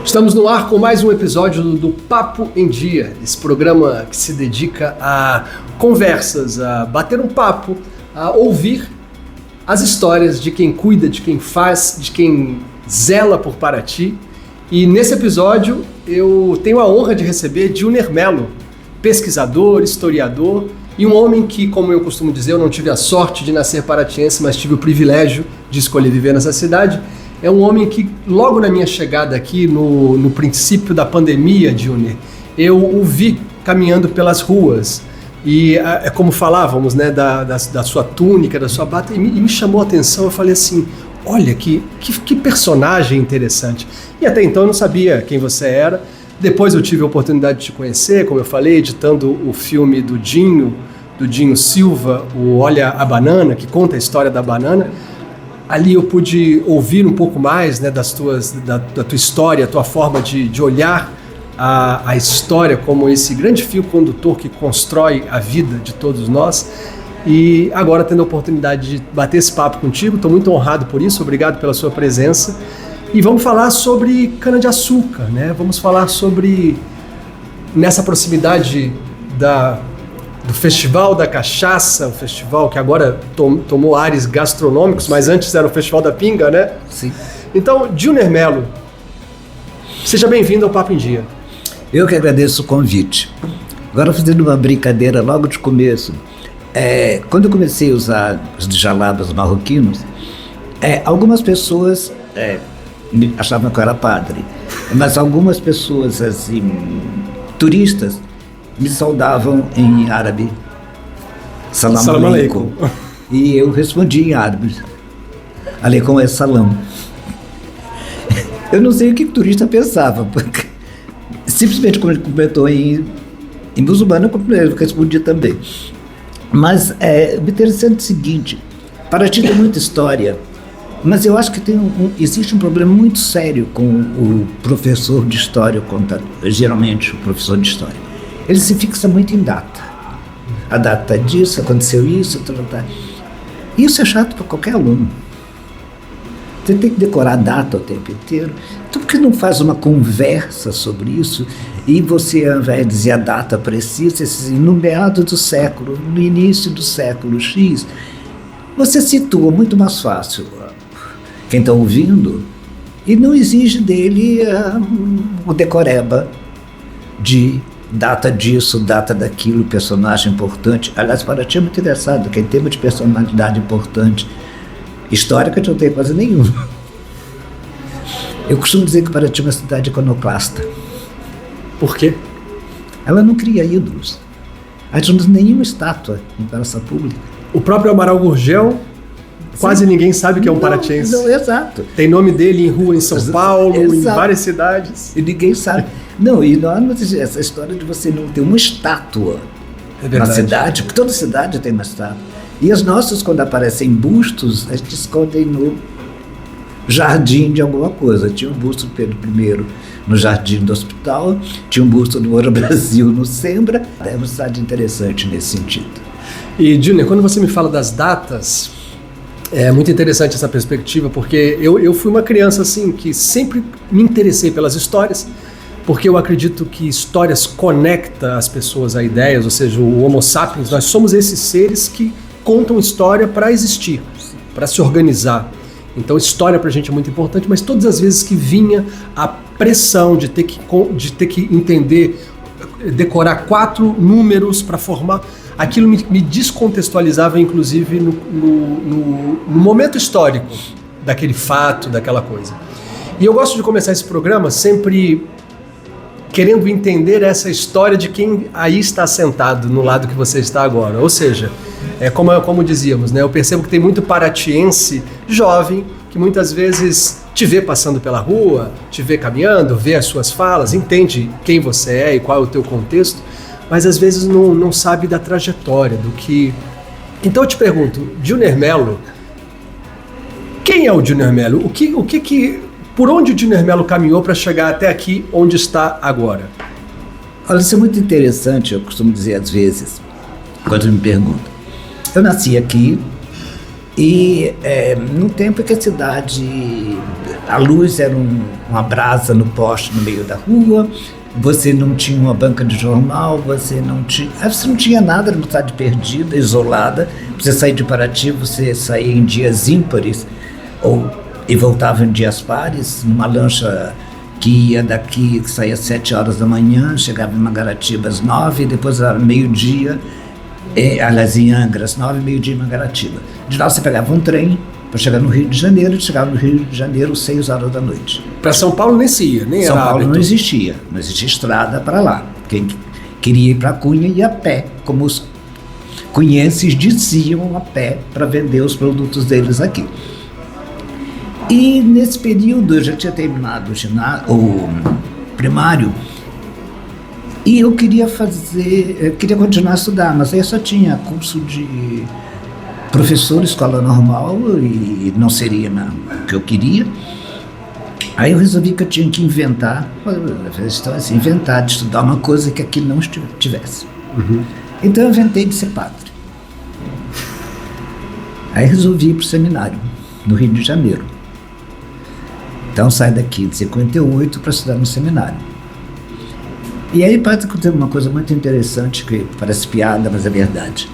Estamos no ar com mais um episódio do Papo em Dia, esse programa que se dedica a conversas, a bater um papo, a ouvir as histórias de quem cuida, de quem faz, de quem zela por Paraty. E nesse episódio eu tenho a honra de receber Djunner Mello, pesquisador, historiador e um homem que, como eu costumo dizer, eu não tive a sorte de nascer paratiense, mas tive o privilégio de escolher viver nessa cidade. É um homem que, logo na minha chegada aqui, no princípio da pandemia, Djunner, eu o vi caminhando pelas ruas. E é como falávamos, né, da sua túnica, da sua bata, e me chamou a atenção. Eu falei assim, olha, que personagem interessante. E até então eu não sabia quem você era. Depois eu tive a oportunidade de te conhecer, como eu falei, editando o filme do Dinho Silva, o Olha a Banana, que conta a história da banana. Ali eu pude ouvir um pouco mais, né, da tua história, a tua forma de olhar a história como esse grande fio condutor que constrói a vida de todos nós. E agora, tendo a oportunidade de bater esse papo contigo, estou muito honrado por isso, obrigado pela sua presença. E vamos falar sobre cana-de-açúcar, né? Vamos falar sobre, nessa proximidade do Festival da Cachaça, um festival que agora tomou ares gastronômicos, mas antes era o Festival da Pinga, né? Sim. Então, Djunner Mello, seja bem-vindo ao Papo em Dia. Eu que agradeço o convite. Agora, fazendo uma brincadeira logo de começo, quando eu comecei a usar os jalabas marroquinos, algumas pessoas achavam que eu era padre, mas algumas pessoas, assim, turistas, me saudavam em árabe. Salam aleikum. E eu respondi em árabe. Aleikum é salam. Eu não sei o que o turista pensava, porque simplesmente como ele comentou em muçulmano, eu respondi também. Mas o interessante é o seguinte, Paraty tem muita história, mas eu acho que existe um problema muito sério com o professor de história, geralmente o professor de história. Ele se fixa muito em data. A data disso, aconteceu isso, tal. Isso é chato para qualquer aluno. Você tem que decorar a data o tempo inteiro. Então, por que não faz uma conversa sobre isso e você, ao invés de dizer a data precisa, no meado do século, no início do século X, você situa muito mais fácil quem está ouvindo e não exige dele o decoreba de data disso, data daquilo, personagem importante. Aliás, Paraty é muito engraçado, que em termos de personalidade importante, histórica não tem quase nenhuma. Eu costumo dizer que Paraty é uma cidade iconoclasta. Por quê? Ela não cria ídolos. A gente não tem nenhuma estátua em praça pública. O próprio Amaral Gurgel, quase ninguém sabe que é um paratiense. Não, exato. Tem nome dele em rua em São Paulo, exato, em várias cidades. E ninguém sabe. Não, e não, essa história de você não ter uma estátua na cidade, porque toda cidade tem uma estátua. E as nossas, quando aparecem bustos, a gente escondem no jardim de alguma coisa. Tinha um busto do Pedro I no jardim do hospital, tinha um busto do Ouro Brasil no Sembra. É uma cidade interessante nesse sentido. E, Djunner, quando você me fala das datas, é muito interessante essa perspectiva, porque eu fui uma criança assim que sempre me interessei pelas histórias, porque eu acredito que histórias conectam as pessoas a ideias, ou seja, o Homo sapiens, nós somos esses seres que contam história para existir, para se organizar. Então história para a gente é muito importante, mas todas as vezes que vinha a pressão de ter que entender, decorar 4 números para formar, aquilo me descontextualizava, inclusive, no momento histórico daquele fato, daquela coisa. E eu gosto de começar esse programa sempre querendo entender essa história de quem aí está sentado no lado que você está agora. Ou seja, como dizíamos, né, eu percebo que tem muito paratiense jovem que muitas vezes te vê passando pela rua, te vê caminhando, vê as suas falas, entende quem você é e qual é o teu contexto, mas às vezes não sabe da trajetória, do que... Então eu te pergunto, Djunner Mello, quem é o Djunner Mello? Por onde o Djunner Mello caminhou para chegar até aqui, onde está agora? Olha, isso é muito interessante, eu costumo dizer às vezes, quando me perguntam. Eu nasci aqui e num tempo que a cidade a luz era uma brasa no poste no meio da rua, você não tinha uma banca de jornal, você não tinha nada, era uma cidade perdida, isolada. Você saía de Paraty, você saía em dias ímpares e voltava em dias pares, numa lancha que ia daqui, que saía às 7 horas da manhã, chegava em Mangaratiba às 9, e depois era meio-dia, aliás, em Angra, às 9, meio-dia em Mangaratiba. De lá você pegava um trem para chegar no Rio de Janeiro, e chegava no Rio de Janeiro às 6 horas da noite. Para São Paulo nem se ia, nem São era Paulo hábito. não existia estrada para lá. Quem queria ir para Cunha ia a pé, como os cunhenses diziam, a pé, para vender os produtos deles aqui. E nesse período eu já tinha terminado o primário, e eu queria continuar a estudar, mas aí eu só tinha curso de professor, escola normal, e não seria o que eu queria. Aí eu resolvi que eu tinha que inventar de estudar uma coisa que aqui não tivesse. Uhum. Então eu inventei de ser padre. Aí resolvi ir para o seminário, no Rio de Janeiro. Então saí daqui de 58 para estudar no seminário. E aí parece que tem uma coisa muito interessante, que parece piada, mas é verdade.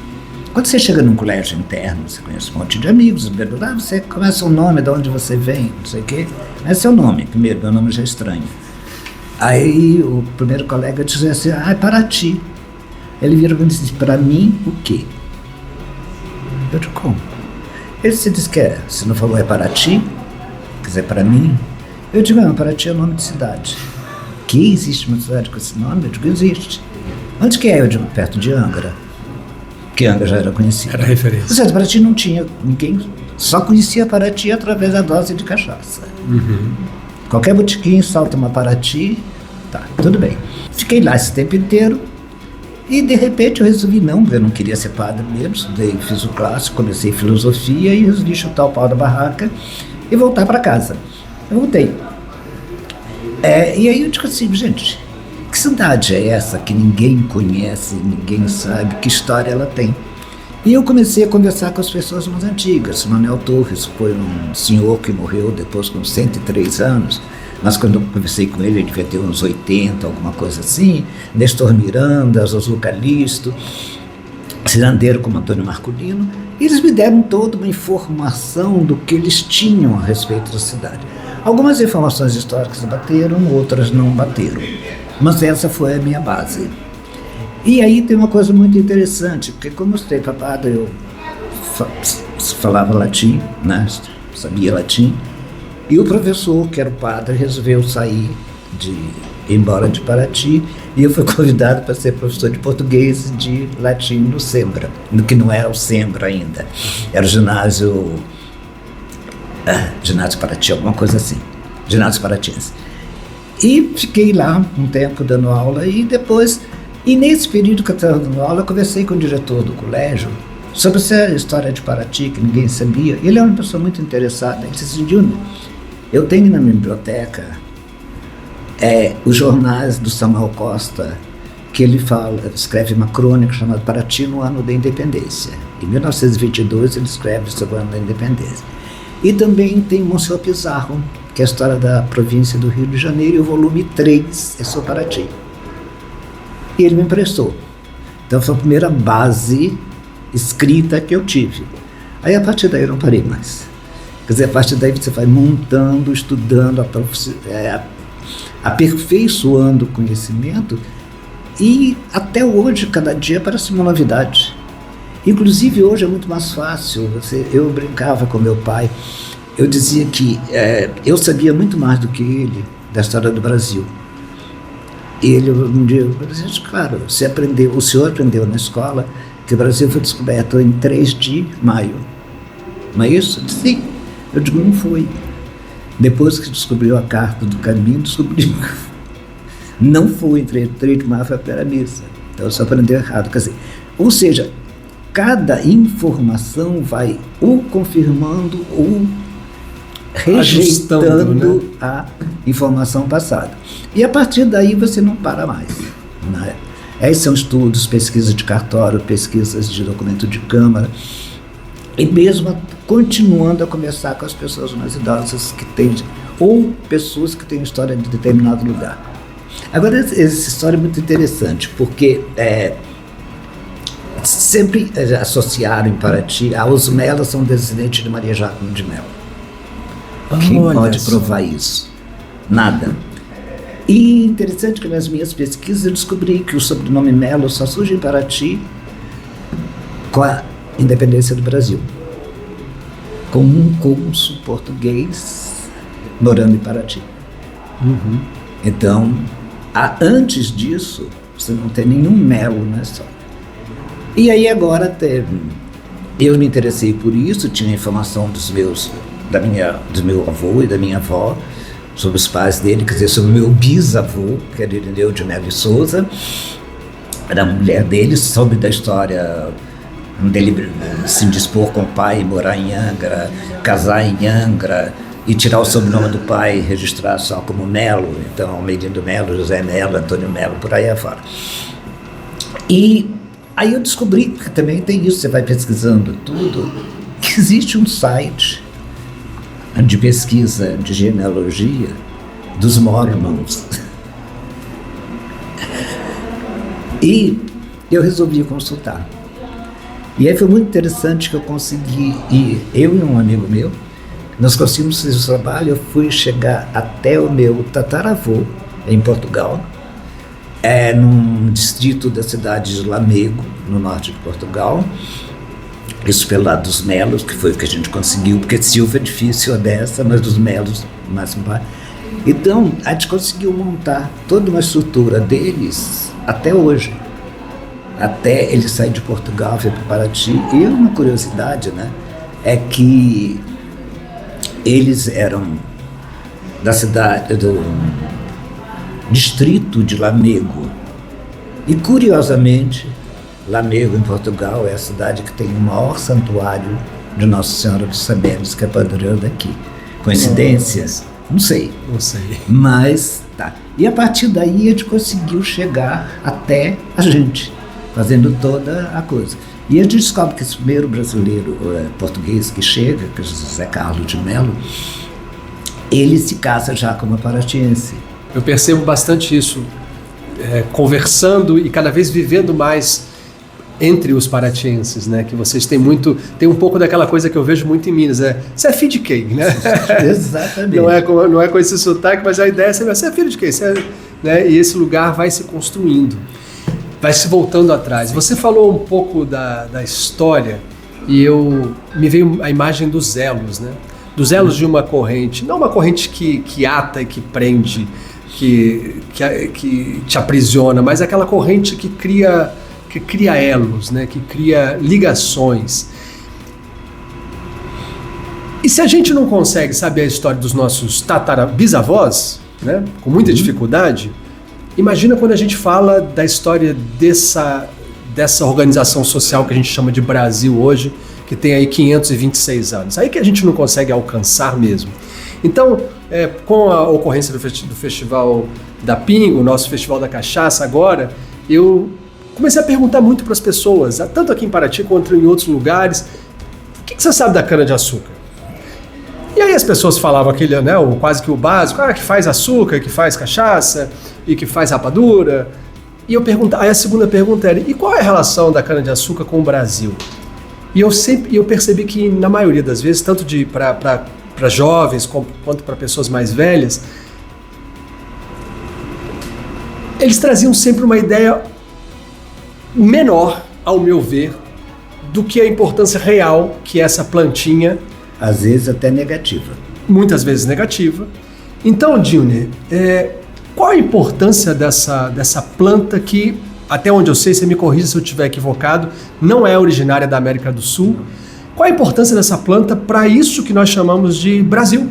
Quando você chega num colégio interno, você conhece um monte de amigos, você começa o nome, de onde você vem, não sei o quê. Esse é seu nome, primeiro, meu nome já é estranho. Aí o primeiro colega disse assim, é Paraty. Ele vira e disse, para mim, o quê? Eu digo, como? Ele se diz que se não falou é Paraty, quer dizer, para mim. Eu digo, não, Paraty é o nome de cidade. Que existe uma cidade com esse nome? Eu digo, existe. Onde que é? Eu digo, perto de Angra. Que Angra já era conhecida. Era referência. Certo, Paraty não tinha ninguém, só conhecia Paraty através da dose de cachaça. Uhum. Qualquer botiquim solta uma Paraty, tá, tudo bem. Fiquei lá esse tempo inteiro e de repente eu resolvi eu não queria ser padre mesmo, estudei, fiz o clássico, comecei filosofia e resolvi chutar o pau da barraca e voltar para casa. Eu voltei. E aí eu digo assim, gente, que cidade é essa que ninguém conhece, ninguém sabe que história ela tem? E eu comecei a conversar com as pessoas mais antigas. Manuel Torres foi um senhor que morreu depois com 103 anos, mas quando eu conversei com ele devia ter uns 80, alguma coisa assim. Nestor Miranda, Zozu Calixto, cirandeiro como Antônio Marculino. E eles me deram toda uma informação do que eles tinham a respeito da cidade. Algumas informações históricas bateram, outras não bateram. Mas essa foi a minha base. E aí tem uma coisa muito interessante, porque como eu estudei para padre, eu falava latim, né? Sabia latim, e o professor, que era o padre, resolveu ir embora de Paraty, e eu fui convidado para ser professor de português e de latim no Sembra, no que não era o Sembra ainda, era o ginásio Paraty, alguma coisa assim, ginásio paratiense. E fiquei lá um tempo dando aula e nesse período que eu estava dando aula, eu conversei com o diretor do colégio sobre essa história de Paraty, que ninguém sabia. Ele é uma pessoa muito interessada. Ele disse assim, Júnior, eu tenho na minha biblioteca os jornais do Samuel Costa, que ele escreve uma crônica chamada Paraty no ano da Independência. Em 1922 ele escreve sobre o ano da Independência. E também tem Monsenhor Pizarro, que é a história da província do Rio de Janeiro, e o volume 3 é sobre Paraty. E ele me emprestou. Então foi a primeira base escrita que eu tive. Aí a partir daí eu não parei mais. Quer dizer, a partir daí você vai montando, estudando, aperfeiçoando o conhecimento, e até hoje, cada dia parece uma novidade. Inclusive hoje é muito mais fácil. Eu brincava com meu pai, eu dizia que eu sabia muito mais do que ele da história do Brasil. E ele um dia disse, claro, o senhor aprendeu na escola que o Brasil foi descoberto em 3 de maio. Não é isso? Eu disse, sim. Eu digo, não foi. Depois que descobriu a Carta do Caminho, descobriu. Não foi entre 3 de maio, foi a primeira missa. Então você aprendeu errado. Quer dizer, ou seja, cada informação vai ou confirmando ou rejeitando, né, a informação passada. E a partir daí você não para mais. Né? Esses são estudos, pesquisas de cartório, pesquisas de documento de Câmara, e mesmo continuando a conversar com as pessoas mais idosas que têm ou pessoas que têm história de determinado lugar. Agora, essa história é muito interessante, porque sempre associaram em Paraty aos Melos são descendentes de Maria Jacome de Mello. Quem pode provar isso? Nada. E interessante que nas minhas pesquisas eu descobri que o sobrenome Mello só surge em Paraty com a independência do Brasil, com um cônsul português morando em Paraty. Uhum. Então, antes disso, você não tem nenhum Mello na história. E aí agora eu me interessei por isso, tinha informação do meu avô e da minha avó, sobre os pais dele, quer dizer, sobre o meu bisavô, que era Irineu de Mello e Souza, era a mulher dele, soube da história dele se dispor com o pai, morar em Angra, casar em Angra e tirar o sobrenome do pai e registrar só como Mello, então Almeida Mello, José Mello, Antônio Mello, por aí afora. E aí eu descobri que também tem isso, você vai pesquisando tudo, que existe um site de pesquisa de genealogia dos Mormons. E eu resolvi consultar. E aí foi muito interessante que eu consegui ir, eu e um amigo meu, nós conseguimos fazer o trabalho, eu fui chegar até o meu tataravô, em Portugal, num distrito da cidade de Lamego, no norte de Portugal, isso pelo lado dos Melos, que foi o que a gente conseguiu, porque Silva é difícil a dessa, mas dos Melos, mais baixo. Então, a gente conseguiu montar toda uma estrutura deles até hoje. Até ele sair de Portugal, veio para Paraty. E uma curiosidade, né, é que eles eram da cidade, do distrito de Lamego. E, curiosamente, Lamego, em Portugal, é a cidade que tem o maior santuário de Nossa Senhora dos Saberes, que é padroeira daqui. Coincidências? Não sei. Não sei. Mas, tá. E a partir daí a gente conseguiu chegar até a gente, fazendo toda a coisa. E a gente descobre que esse primeiro brasileiro português que chega, que é José Carlos de Mello, ele se casa já com uma paratiense. Eu percebo bastante isso, conversando e cada vez vivendo mais entre os paratienses, né? Que vocês têm um pouco daquela coisa que eu vejo muito em Minas, você é filho de quem, né? Exatamente. Não é com esse sotaque, mas a ideia é você é filho de quem? Né? E esse lugar vai se construindo, vai se voltando atrás. Você falou um pouco da história e me veio a imagem dos elos, né? Dos elos de uma corrente, não uma corrente que ata e que prende, que te aprisiona, mas aquela corrente que cria elos, né? Que cria ligações. E se a gente não consegue saber a história dos nossos bisavós, né? Com muita dificuldade, imagina quando a gente fala da história dessa organização social que a gente chama de Brasil hoje, que tem aí 526 anos. Aí que a gente não consegue alcançar mesmo. Então, com a ocorrência do Festival da Pinga, o nosso Festival da Cachaça agora, eu comecei a perguntar muito para as pessoas, tanto aqui em Paraty quanto em outros lugares, o que você sabe da cana-de-açúcar? E aí as pessoas falavam aquele, né, quase que o básico, que faz açúcar, que faz cachaça e que faz rapadura. E aí a segunda pergunta era, e qual é a relação da cana-de-açúcar com o Brasil? E eu percebi que na maioria das vezes, tanto para jovens quanto para pessoas mais velhas, eles traziam sempre uma ideia menor, ao meu ver, do que a importância real que essa plantinha... Às vezes até negativa. Muitas vezes negativa. Então, Dilner, qual a importância dessa planta que, até onde eu sei, você me corrija se eu estiver equivocado, não é originária da América do Sul? Qual a importância dessa planta para isso que nós chamamos de Brasil?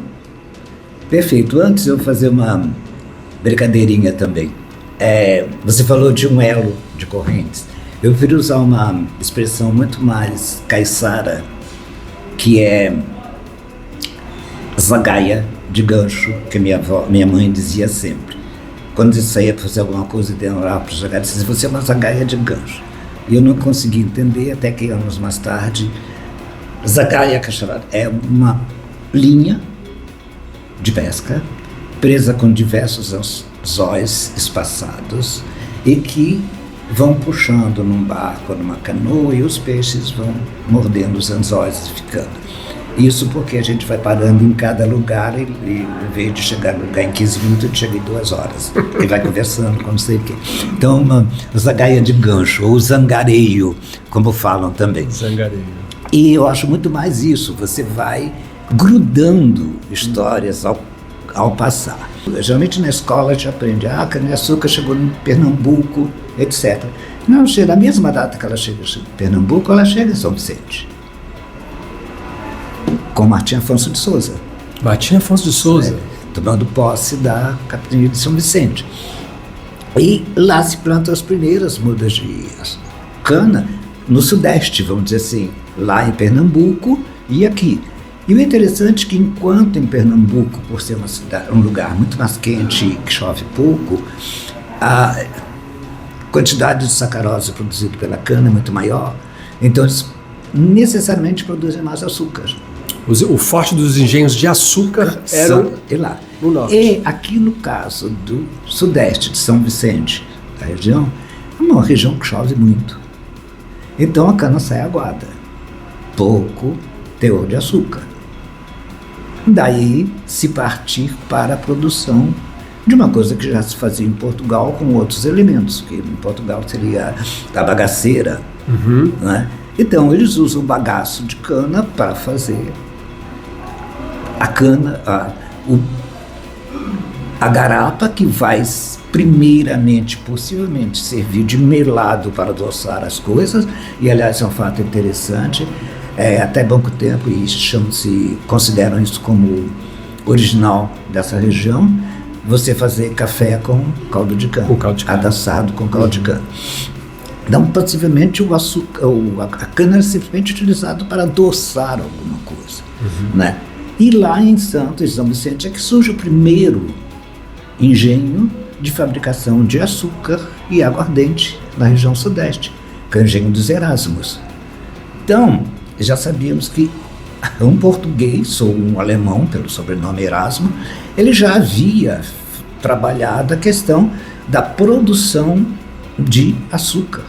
Perfeito. Antes eu vou fazer uma brincadeirinha também. Você falou de um elo de correntes. Eu prefiro usar uma expressão muito mais caiçara, que é zagaia de gancho, que minha mãe dizia sempre. Quando eu saía para fazer alguma coisa e demorava para jogar, dizia, você é uma zagaia de gancho. E eu não consegui entender, até que anos mais tarde, zagaia cacharada é uma linha de pesca, presa com diversos anzóis espaçados e que vão puxando num barco, numa canoa, e os peixes vão mordendo os anzóis e ficando. Isso porque a gente vai parando em cada lugar e em vez de chegar no lugar em 15 minutos, a gente chega em 2 horas. E vai conversando com não sei o quê. Então, zagaia de gancho, ou zangareio, como falam também. Zangareio. E eu acho muito mais isso, você vai grudando histórias ao passar. Geralmente na escola a gente aprende, a cana-de-açúcar chegou em Pernambuco, etc. Não, na mesma data que ela chega em Pernambuco, ela chega em São Vicente. Com Martim Afonso de Souza. Martim Afonso de Souza. Tomando posse da capitania de São Vicente. E lá se plantam as primeiras mudas de cana no Sudeste, vamos dizer assim, lá em Pernambuco e aqui. E o interessante é que enquanto em Pernambuco, por ser uma cidade, um lugar muito mais quente e que chove pouco, a quantidade de sacarose produzida pela cana é muito maior, então eles necessariamente produzem mais açúcar. O forte dos engenhos de açúcar eram lá no norte. E aqui no caso do Sudeste de São Vicente, da região, é uma região que chove muito. Então a cana sai aguada, pouco teor de açúcar. Daí se partir para a produção de uma coisa que já se fazia em Portugal com outros elementos, que em Portugal seria a bagaceira. Né? Então eles usam o bagaço de cana para fazer a cana, a garapa, que vai primeiramente, possivelmente, servir de melado para adoçar as coisas. E aliás é um fato interessante, até pouco tempo, e consideram isso como original dessa região, você fazer café com caldo de cana, adoçado com caldo de cana. Então, possivelmente, o açúcar, a cana é simplesmente utilizado para adoçar alguma coisa. Né? E lá em Santos, São Vicente, é que surge o primeiro engenho de fabricação de açúcar e aguardente na região sudeste, que é o engenho dos Erasmos. Então, já sabíamos que um português ou um alemão, pelo sobrenome Erasmo, ele já havia trabalhado a questão da produção de açúcar.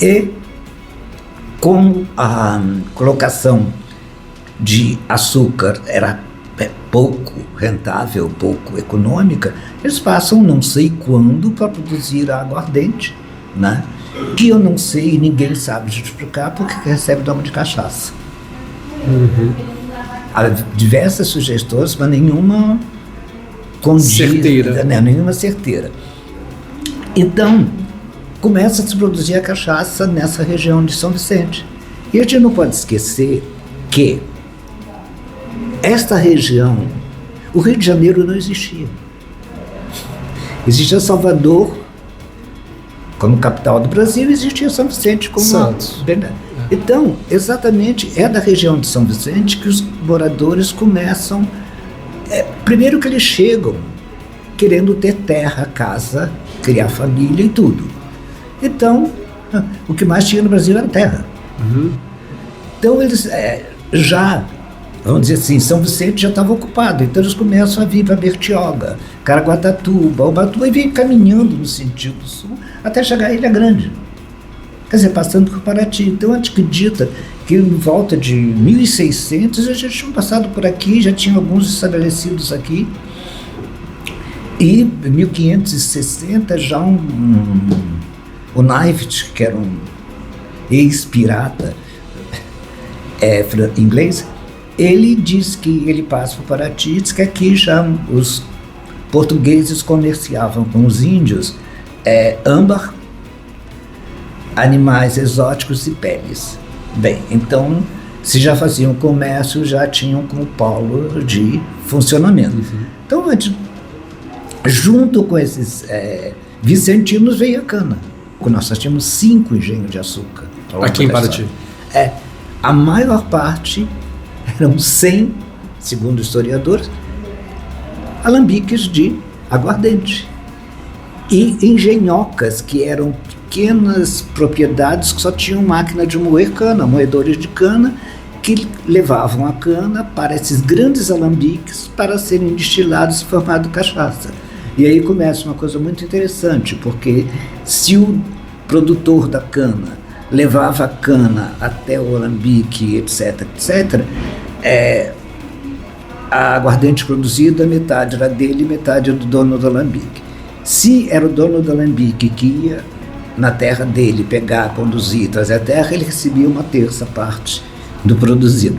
E como a colocação de açúcar era pouco rentável, pouco econômica, eles passam não sei quando para produzir a aguardente, né? Que eu não sei e ninguém sabe explicar porque recebe o nome de cachaça. Há diversas sugestões, mas nenhuma certeira. Nenhuma certeira. Então, começa a se produzir a cachaça nessa região de São Vicente. E a gente não pode esquecer que esta região, o Rio de Janeiro não existia. Existia Salvador como capital do Brasil, existia São Vicente como Santos. Então, exatamente é da região de São Vicente que os moradores começam, primeiro que eles chegam querendo ter terra, casa, criar família e tudo. Então, o que mais tinha no Brasil era terra. Então eles vamos dizer assim, São Vicente já estava ocupado, então eles começam a vir para Bertioga, Caraguatatuba, Ubatuba, e vêm caminhando no sentido sul até chegar à Ilha Grande. Quer dizer, passando por Paraty. Então a gente acredita que em volta de 1600 já tinham passado por aqui, já tinham alguns estabelecidos aqui. E em 1560 já o Knifet, que era um ex-pirata inglês, ele diz que ele passa por Paraty, diz que aqui já os portugueses comerciavam com os índios âmbar, animais exóticos e peles. Bem, então, se já faziam comércio, já tinham como polo de funcionamento. Então, junto com esses vicentinos veio a cana. Nós tínhamos 5 engenhos de açúcar. Aqui em Paraty. A maior parte eram 100, segundo historiadores, alambiques de aguardente. E engenhocas, que eram pequenas propriedades que só tinham máquina de moer cana, moedores de cana, que levavam a cana para esses grandes alambiques para serem destilados e formado cachaça. E aí começa uma coisa muito interessante, porque se o produtor da cana levava a cana até o alambique, etc., a aguardente produzida, metade era dele, metade era do dono do alambique. Se era o dono do alambique que ia na terra dele pegar, conduzir, trazer a terra, ele recebia uma terça parte do produzido.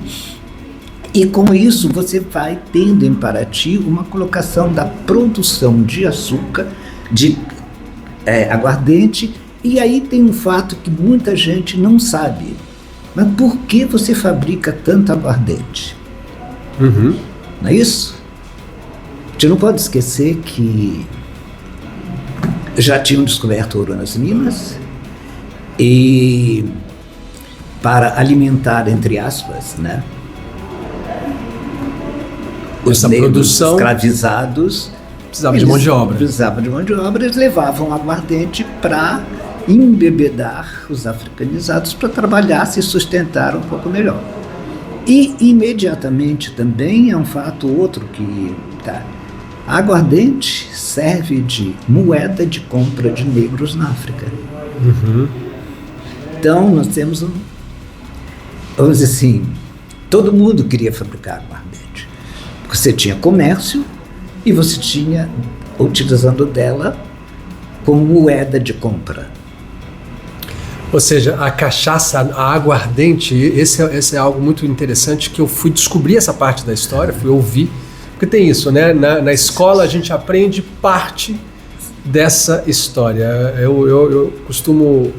E com isso você vai tendo em Paraty uma colocação da produção de açúcar, de aguardente, e aí tem um fato que muita gente não sabe. Mas por que você fabrica tanto aguardente? Uhum. Não é isso? A gente não pode esquecer que já tinham descoberto ouro nas minas e para alimentar, entre aspas, né, os negros escravizados, precisavam de mão de obra. Precisavam de mão de obra, eles levavam aguardente para embebedar os africanizados para trabalhar, se sustentar um pouco melhor. E imediatamente também é um fato outro que a aguardente serve de moeda de compra de negros na África. Uhum. Então nós temos vamos dizer assim, todo mundo queria fabricar aguardente. Você tinha comércio e você tinha, utilizando dela como moeda de compra. Ou seja, a cachaça, a aguardente, esse é algo muito interessante que eu fui descobrir essa parte da história, fui ouvir, porque tem isso, né? Na escola a gente aprende parte dessa história. Eu costumo,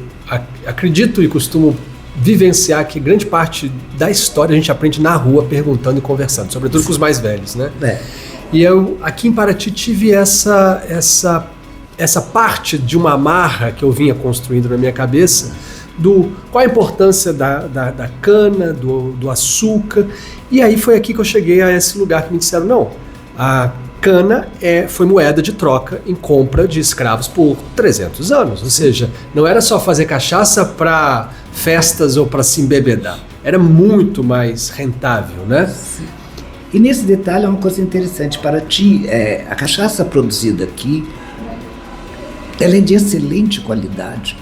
acredito e costumo vivenciar que grande parte da história a gente aprende na rua, perguntando e conversando, sobretudo com os mais velhos, né? E eu, aqui em Paraty, tive essa parte de uma amarra que eu vinha construindo na minha cabeça, qual a importância da cana, do açúcar, e aí foi aqui que eu cheguei a esse lugar que me disseram, não, a cana foi moeda de troca em compra de escravos por 300 anos, ou seja, não era só fazer cachaça para festas ou para se embebedar, era muito mais rentável, né? Sim. E nesse detalhe é uma coisa interessante, Paraty, a cachaça produzida aqui, ela é de excelente qualidade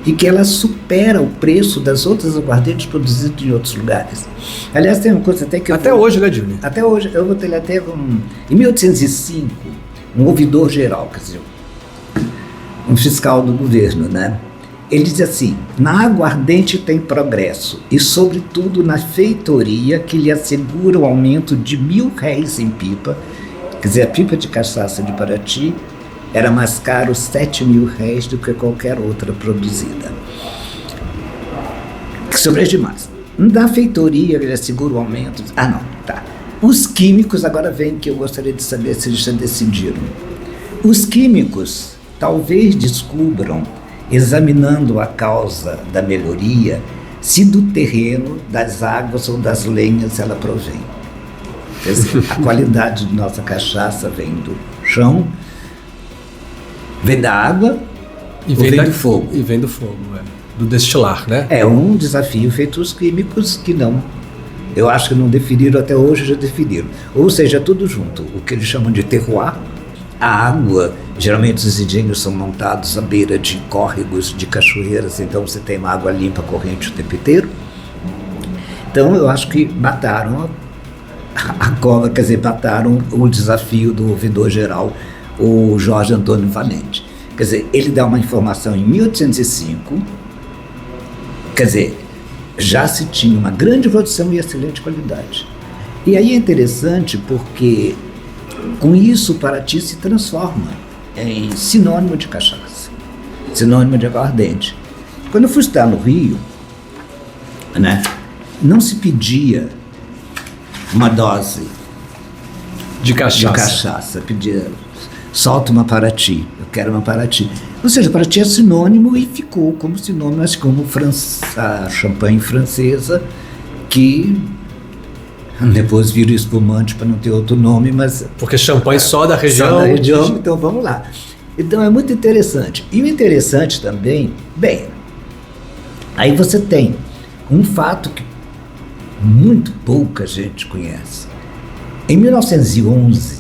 e que ela supera o preço das outras aguardentes produzidas em outros lugares. Aliás, tem uma coisa até que... hoje, né, Júlio? Até hoje. Eu vou ter até em 1805, um ouvidor geral, quer dizer, um fiscal do governo, né? Ele diz assim, na aguardente tem progresso e, sobretudo, na feitoria que lhe assegura o aumento de R$1.000 em pipa, quer dizer, a pipa de cachaça de Paraty era mais caro R$7.000 do que qualquer outra produzida. Sobre as demais. Na feitoria, ele assegura o aumento... Os químicos, agora vem que eu gostaria de saber se eles já decidiram. Os químicos talvez descubram, examinando a causa da melhoria, se do terreno, das águas ou das lenhas ela provém. Quer dizer, a qualidade de nossa cachaça vem do chão, vem da água e vem do fogo. E vem do fogo, do destilar, né? É um desafio feito os químicos que não. Eu acho que não definiram até hoje, já definiram. Ou seja, tudo junto. O que eles chamam de terroir, a água, geralmente os engenhos são montados à beira de córregos, de cachoeiras, então você tem uma água limpa corrente o tempo inteiro. Então eu acho que mataram a cova, quer dizer, mataram o desafio do ouvidor geral, o Jorge Antônio Valente. Quer dizer, ele dá uma informação em 1805, quer dizer, já se tinha uma grande produção e excelente qualidade. E aí é interessante porque com isso Paraty se transforma em sinônimo de cachaça, sinônimo de aguardente. Quando eu fui estudar no Rio, né, não se pedia uma dose de cachaça. Pedia, solta uma Paraty, eu quero uma Paraty. Ou seja, Paraty é sinônimo e ficou como sinônimo, assim como a champanhe francesa, que depois vira espumante para não ter outro nome, mas... Porque champanhe só da região. Só da região, então vamos lá. Então é muito interessante. E o interessante também, bem, aí você tem um fato que muito pouca gente conhece. Em 1911,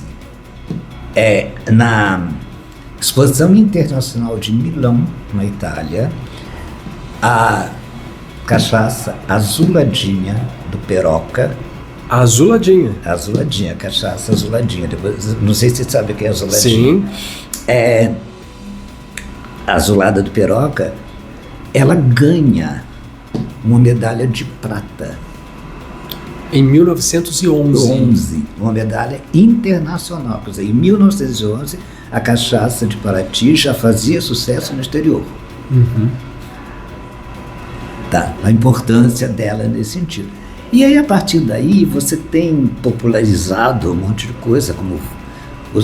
na Exposição Internacional de Milão, na Itália, a cachaça azuladinha do Peroca. A azuladinha. A cachaça azuladinha. Depois, não sei se você sabe o que é azuladinha. Sim. A azulada do Peroca, ela ganha uma medalha de prata. Em 1911. Uma medalha internacional. Quer dizer, em 1911, a cachaça de Paraty já fazia sucesso no exterior. Uhum. Tá, a importância dela nesse sentido. E aí, a partir daí, você tem popularizado um monte de coisa, como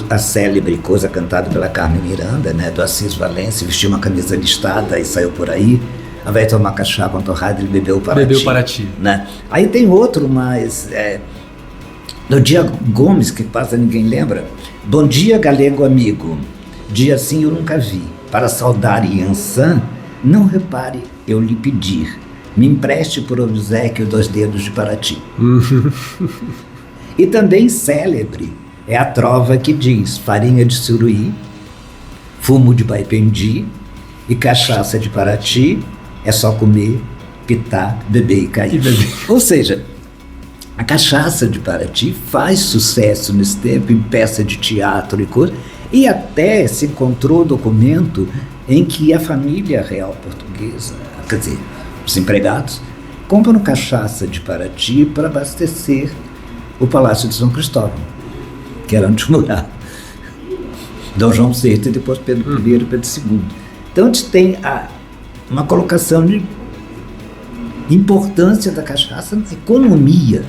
a célebre coisa cantada pela Carmen Miranda, né, do Assis Valência, vestiu uma camisa listada e saiu por aí. Ao invés de tomar cachaça com torrada, ele bebeu Paraty. Né? Aí tem outro, mas do Diego Gomes, que quase ninguém lembra. Bom dia, galego amigo. Dia assim eu nunca vi. Para saudar Iansã, não repare eu lhe pedir. Me empreste por obséquio 2 dedos de Paraty. E também célebre é a trova que diz farinha de suruí, fumo de baipendi e cachaça de Paraty é só comer, pitar, beber e cair. Ou seja, a cachaça de Paraty faz sucesso nesse tempo em peça de teatro e coisa, e até se encontrou documento em que a família real portuguesa, quer dizer, os empregados, compram cachaça de Paraty para abastecer o Palácio de São Cristóvão, que era onde morava Dom João VI e depois Pedro I e Pedro II. Então a gente tem uma colocação de importância da cachaça na economia.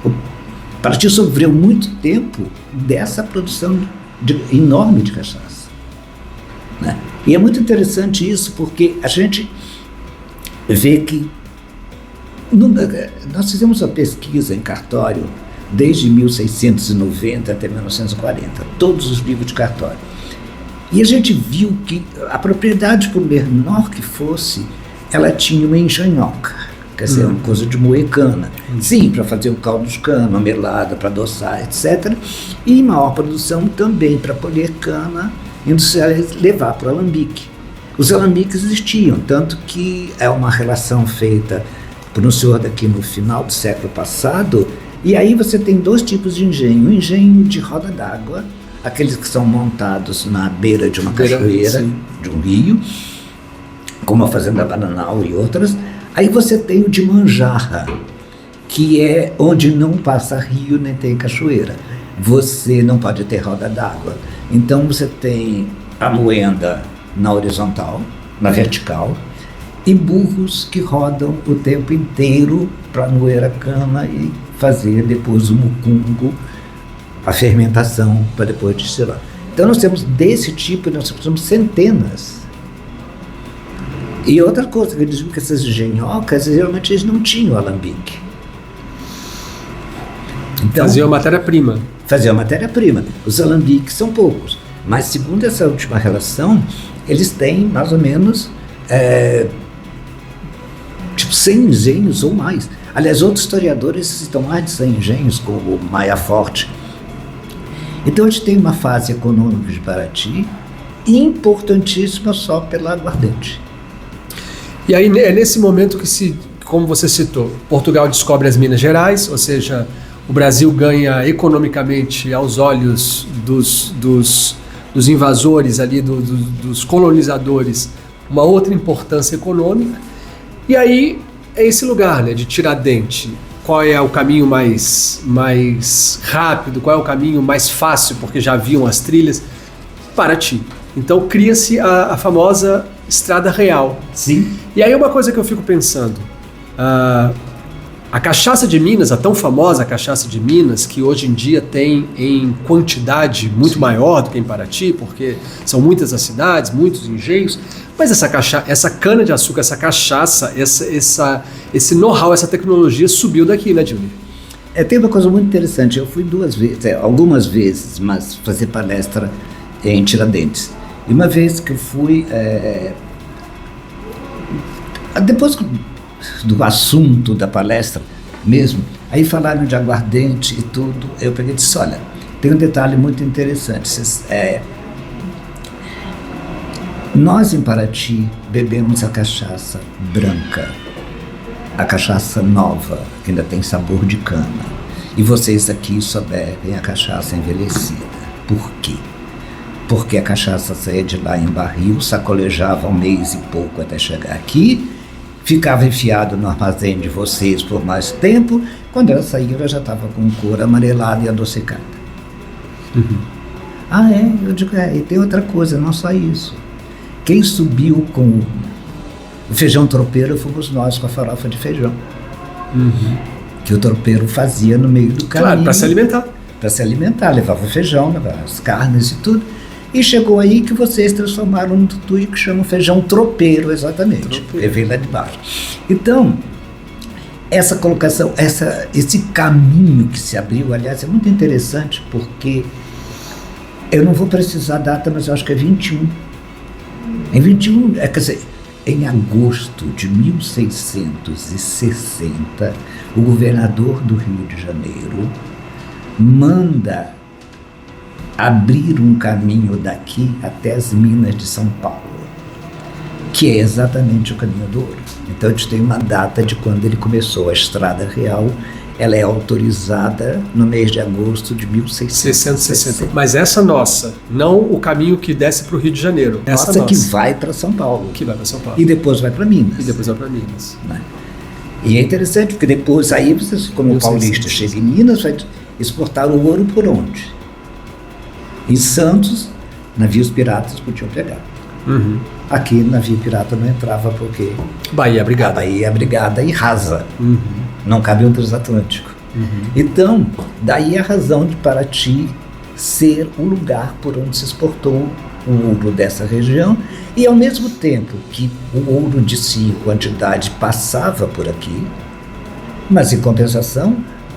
O Paraty sofreu muito tempo dessa produção enorme de cachaça. Né? E é muito interessante isso, porque a gente vê que nós fizemos uma pesquisa em cartório desde 1690 até 1940, todos os livros de cartório. E a gente viu que a propriedade, por menor que fosse, ela tinha uma engenhoca, quer dizer, uma coisa de moer cana. Sim, para fazer o caldo de cana, a melada, para adoçar, etc. E maior produção também para colher cana, levar para o alambique. Os alambiques existiam, tanto que é uma relação feita por um senhor daqui no final do século passado, e aí você tem 2 tipos de engenho. O engenho de roda d'água, aqueles que são montados na beira de uma cachoeira, de um rio, como a Fazenda Bananal e outras. Aí você tem o de manjarra, que é onde não passa rio nem tem cachoeira. Você não pode ter roda d'água. Então você tem a moenda na horizontal, na vertical, e burros que rodam o tempo inteiro para moer a cana e fazer depois o mucungo, a fermentação, para depois destilar. Então nós temos desse tipo, nós temos centenas. E outra coisa, que eles dizem que essas engenhocas, geralmente eles não tinham alambique. Então, fazia a matéria-prima. Os alambiques são poucos. Mas segundo essa última relação, eles têm mais ou menos 100 engenhos ou mais. Aliás, outros historiadores citam mais de 100 engenhos, como o Maia Forte. Então a gente tem uma fase econômica de Paraty importantíssima só pela aguardente. E aí é nesse momento que, como você citou, Portugal descobre as Minas Gerais, ou seja, o Brasil ganha economicamente aos olhos dos invasores ali, dos colonizadores, uma outra importância econômica. E aí é esse lugar, né, de Tiradentes. Qual é o caminho mais rápido, qual é o caminho mais fácil, porque já haviam as trilhas? Paraty. Então cria-se a famosa Estrada Real. Sim. E aí uma coisa que eu fico pensando, a cachaça de Minas, a tão famosa cachaça de Minas, que hoje em dia tem em quantidade muito maior do que em Paraty, porque são muitas as cidades, muitos engenhos, mas essa cana-de-açúcar, essa cachaça, esse know-how, essa tecnologia subiu daqui, né, Júlio? Tem uma coisa muito interessante. Eu fui algumas vezes, mas fazer palestra em Tiradentes. E uma vez que eu fui, depois que do assunto da palestra mesmo. Aí falaram de aguardente e tudo. Eu peguei e disse, olha, tem um detalhe muito interessante. Nós em Paraty bebemos a cachaça branca, a cachaça nova, que ainda tem sabor de cana. E vocês aqui só bebem a cachaça envelhecida. Por quê? Porque a cachaça saía de lá em barril, sacolejava um mês e pouco até chegar aqui, ficava enfiado no armazém de vocês por mais tempo. Quando ela saía, ela já estava com cor amarelada e adocicada. Ah, é? Eu digo, e tem outra coisa, não só isso. Quem subiu com o feijão tropeiro fomos nós, com a farofa de feijão. Que o tropeiro fazia no meio do caminho. Claro, para se alimentar. Para se alimentar, levava o feijão, levava as carnes e tudo. E chegou aí que vocês transformaram num tutu que chama feijão tropeiro, exatamente. Eu vim lá de baixo. Então, essa colocação, esse caminho que se abriu, aliás, é muito interessante porque eu não vou precisar a data, mas eu acho que é 21. Em 21, quer dizer, em agosto de 1660, o governador do Rio de Janeiro manda abrir um caminho daqui até as minas de São Paulo, que é exatamente o caminho do ouro. Então a gente tem uma data de quando ele começou a Estrada Real. Ela é autorizada no mês de agosto de 1660. Mas essa nossa, não o caminho que desce para o Rio de Janeiro. Essa nossa que vai para São Paulo. Que vai para São Paulo. E depois vai para Minas. E depois vai para Minas. Né? E é interessante, porque depois aí vocês, como o paulista chega em Minas, vai exportar o ouro por onde? Em Santos, navios piratas podiam pegar. Aqui, navio pirata não entrava porque Bahia Abrigada. A Bahia Abrigada e rasa. Não cabe um transatlântico. Então, daí a razão de Paraty ser o lugar por onde se exportou o ouro dessa região, e ao mesmo tempo que o ouro de si, quantidade, passava por aqui, mas em compensação,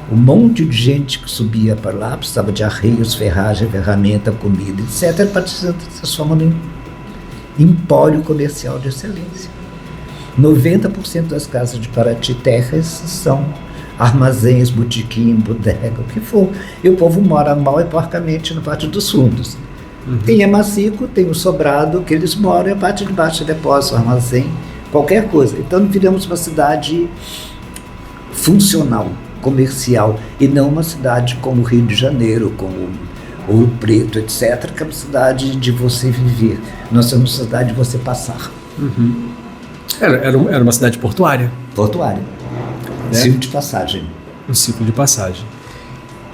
um monte de gente que subia para lá, precisava de arreios, ferragem, ferramenta, comida, etc., para se transformar em empório comercial de excelência. 90% das casas de Paraty terras são armazéns, botequim, bodega, o que for. E o povo mora mal e porcamente na parte dos fundos. Quem é maciço tem o sobrado que eles moram, e a parte de baixo é depósito, armazém, qualquer coisa. Então viramos uma cidade funcional, comercial, e não uma cidade como o Rio de Janeiro, como Ouro Preto, etc., que é uma cidade de você viver. Nós somos uma cidade de você passar. Era uma cidade portuária. Portuária. Né? Ciclo de passagem. Um ciclo de passagem.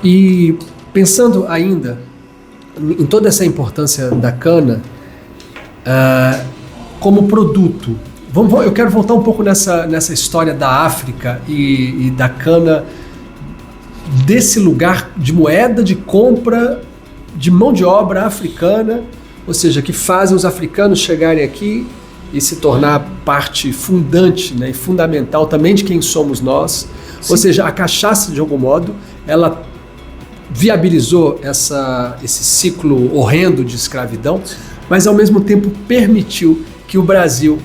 E pensando ainda em toda essa importância da cana como produto, eu quero voltar um pouco nessa história da África e da cana, desse lugar de moeda de compra de mão de obra africana, ou seja, que fazem os africanos chegarem aqui e se tornar parte fundante, né, e fundamental também de quem somos nós. Sim. Ou seja, a cachaça, de algum modo, ela viabilizou esse ciclo horrendo de escravidão, mas ao mesmo tempo permitiu que o Brasil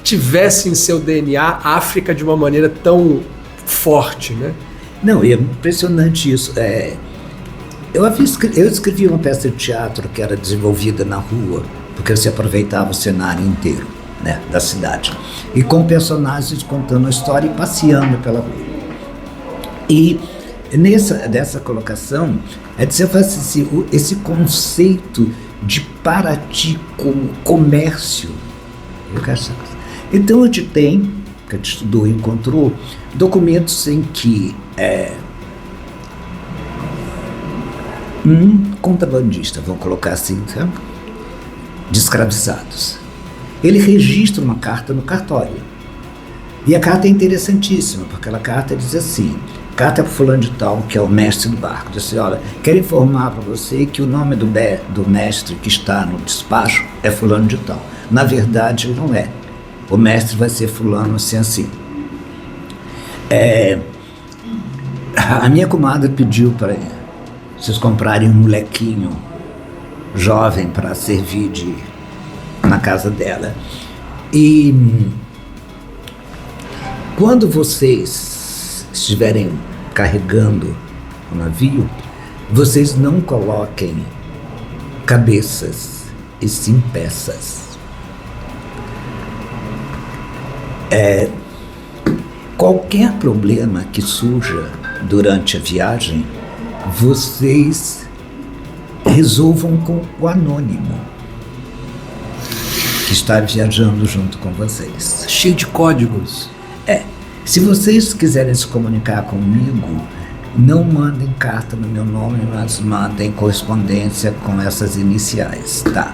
tivesse em seu DNA a África de uma maneira tão forte, né? Não, é impressionante isso. Eu escrevi uma peça de teatro que era desenvolvida na rua, porque se aproveitava o cenário inteiro, né, da cidade, e com personagens contando a história e passeando pela rua. E dessa colocação, esse conceito de Paraty como comércio. Então a gente tem, que a gente estudou e encontrou, documentos em que um contrabandista, vamos colocar assim, sabe? De escravizados, ele registra uma carta no cartório. E a carta é interessantíssima, porque aquela carta diz assim: carta para fulano de tal, que é o mestre do barco, diz assim: olha, quero informar para você que o nome do mestre que está no despacho é fulano de tal. Na verdade, não é. O mestre vai ser fulano assim. A minha comadre pediu para vocês comprarem um molequinho jovem para servir na casa dela. E Quando vocês estiverem carregando o navio, vocês não coloquem cabeças e sim peças. Qualquer problema que surja durante a viagem, vocês resolvam com o anônimo que está viajando junto com vocês. Cheio de códigos. Se vocês quiserem se comunicar comigo, não mandem carta no meu nome, mas mandem correspondência com essas iniciais, tá?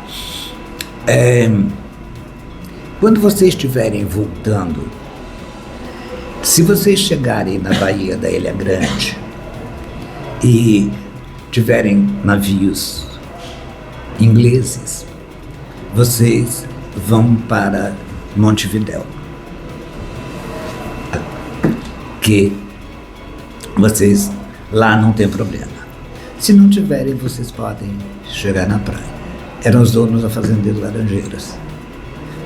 Quando vocês estiverem voltando, se vocês chegarem na Baía da Ilha Grande e tiverem navios ingleses, vocês vão para Montevidéu, que vocês lá não tem problema. Se não tiverem, vocês podem chegar na praia. Eram os donos da fazenda de Laranjeiras.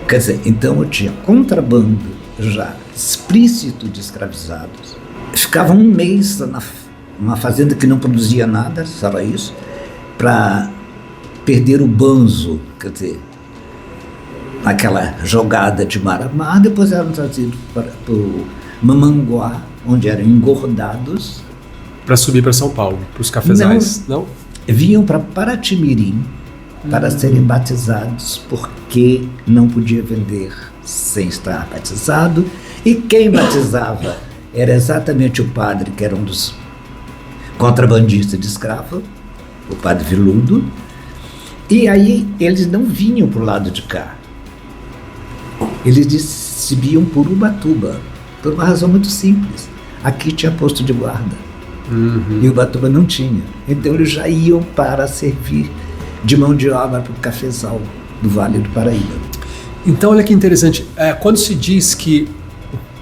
Quer dizer, então eu tinha contrabando já explícito de escravizados. Ficava um mês numa fazenda que não produzia nada, só isso, para perder o banzo, quer dizer, naquela jogada de mar a mar. Depois eram trazidos para o Mamanguá, onde eram engordados. Para subir para São Paulo, para os cafezais, não? Vinham para Paraty-Mirim para serem batizados, porque não podia vender sem estar batizado. E quem batizava era exatamente o padre, que era um dos contrabandistas de escravo, o padre Viludo. E aí eles não vinham para o lado de cá. Eles subiam por Ubatuba, por uma razão muito simples. Aqui tinha posto de guarda. E Ubatuba não tinha. Então eles já iam para servir de mão de obra para o cafezal do Vale do Paraíba. Então olha que interessante, quando se diz que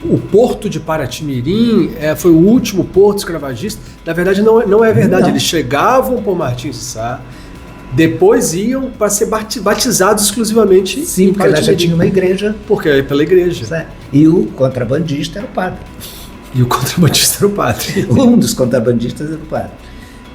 o porto de Paraty-Mirim foi o último porto escravagista, na verdade não é verdade. Não. Eles chegavam por Martins de Sá, depois iam para ser batizados exclusivamente. Sim, porque ela já tinha uma igreja. Porque é pela igreja. Certo. E o contrabandista era o padre. Um dos contrabandistas era o padre.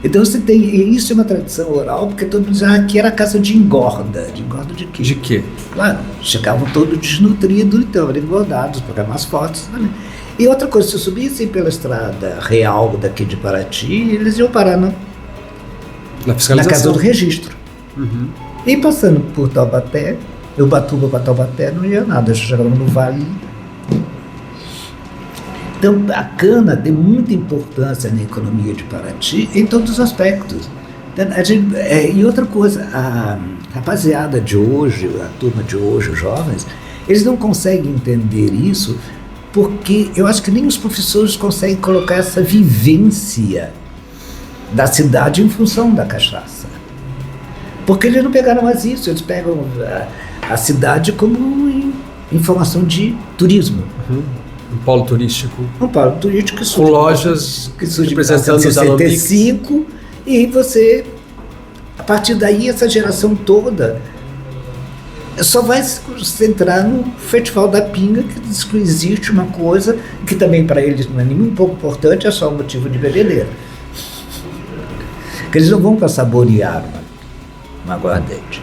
Então você tem, e isso é uma tradição oral, porque todo mundo diz, aqui era casa de engorda. De engorda de quê? De quê? Claro, chegavam todos desnutridos, então eram engordados, porque eram mais fortes. Né? E outra coisa, se subissem pela estrada real daqui de Paraty, eles iam parar na casa do registro. E passando por Taubaté, Ubatuba para Taubaté não ia nada, já chegavam no vale. Então, a cana tem muita importância na economia de Paraty em todos os aspectos. Então, e outra coisa, a rapaziada de hoje, a turma de hoje, os jovens, eles não conseguem entender isso porque eu acho que nem os professores conseguem colocar essa vivência da cidade em função da cachaça. Porque eles não pegaram mais isso, eles pegam a cidade como informação de turismo. Um polo turístico. Um polo turístico que surge, com lojas que surge representando em 1965, e você, a partir daí, essa geração toda só vai se concentrar no Festival da Pinga, que diz que existe uma coisa que também para eles não é nem um pouco importante, é só um motivo de bebedeira. Que eles não vão para saborear uma aguardente.